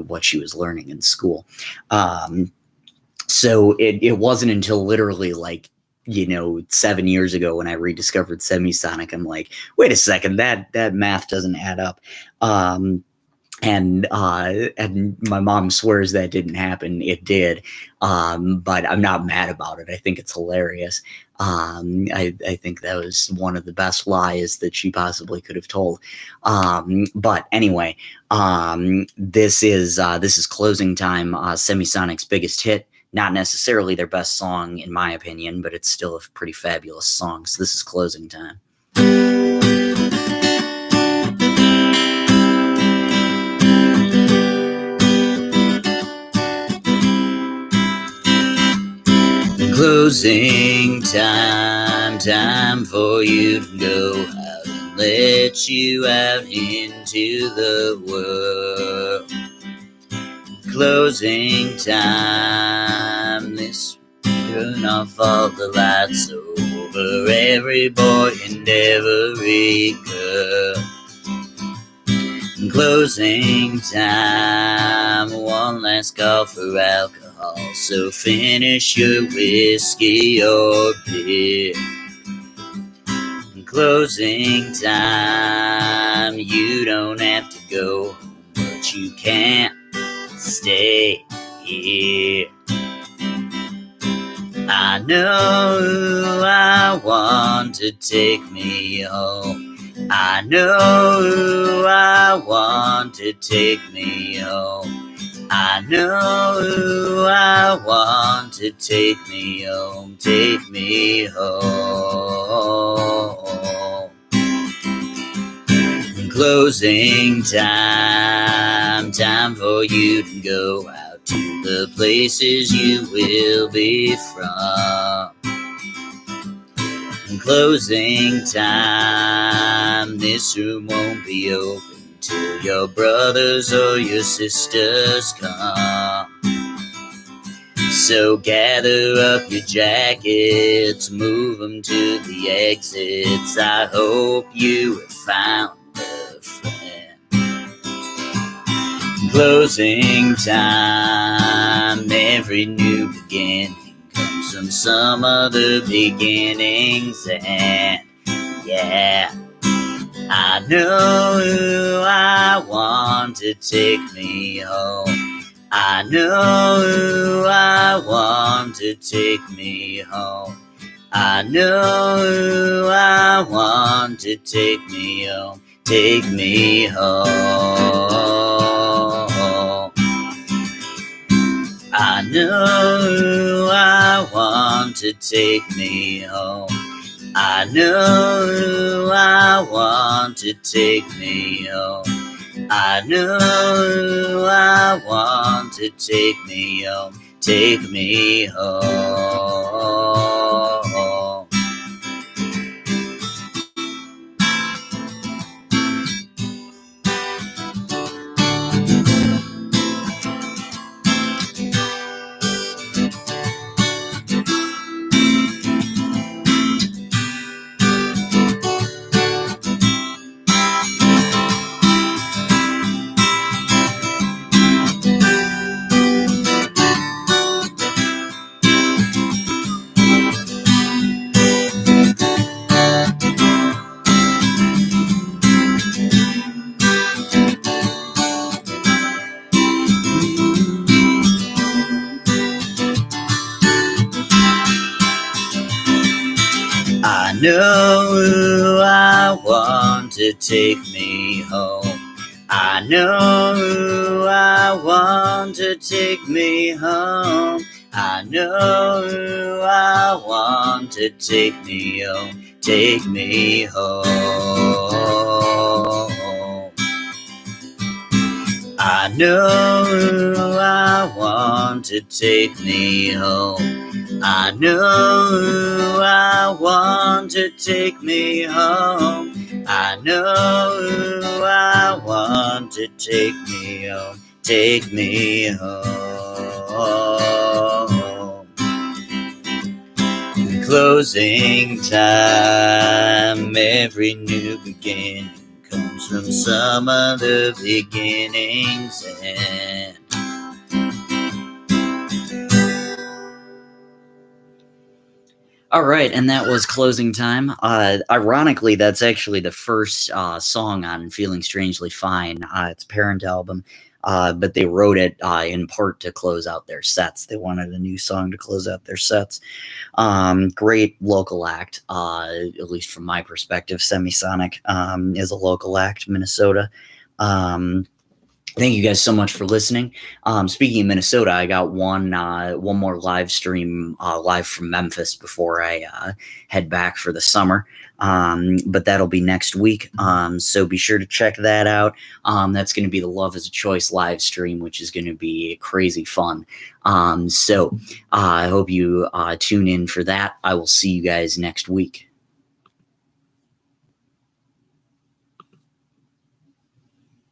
what she was learning in school." So it wasn't until literally 7 years ago when I rediscovered Semisonic, I'm like, wait a second, that math doesn't add up. And my mom swears that didn't happen. It did, but I'm not mad about it. I think it's hilarious. I think that was one of the best lies that she possibly could have told. But anyway, this is Closing Time, Semisonic's biggest hit. Not necessarily their best song, in my opinion, but it's still a pretty fabulous song. So this is Closing Time. Closing time, time for you to go out and let you out into the world. Closing time, this turn off all the lights over every boy and every girl. Closing time, one last call for alcohol, so finish your whiskey or beer. Closing time, you don't have to go, but you can't stay here. I know I want to take me home. I know I want to take me home. I know I want to take me home. Take me home. Closing time, time for you to go out to the places you will be from. Closing time, this room won't be open till your brothers or your sisters come. So gather up your jackets, move them to the exits. I hope you have found a friend. Closing time, every new beginning comes from some other beginnings, and yeah, I know I want to take me home. I know I want to take me home. I know I want to take me home. Take me home. I know I want to take me home. I know I want to take me home. I know I want to take me home. Take me home. I know I want to take me home. I know I want to take me home. I know I want to take me home. Take me home. I know I want to take me home. I know I want to take me home. I know I want to take me home. Take me home. Closing time, every new beginning comes from some other beginning's end. All right, and that was Closing Time. Ironically, that's actually the first song on Feeling Strangely Fine. It's a Parent album, but they wrote it in part to close out their sets. They wanted a new song to close out their sets. Great local act, at least from my perspective. Semisonic is a local act, Minnesota. Thank you guys so much for listening. Speaking of Minnesota, I got one more live stream live from Memphis before I head back for the summer. But that'll be next week. So be sure to check that out. That's going to be the Love is a Choice live stream, which is going to be crazy fun. So I hope you tune in for that. I will see you guys next week.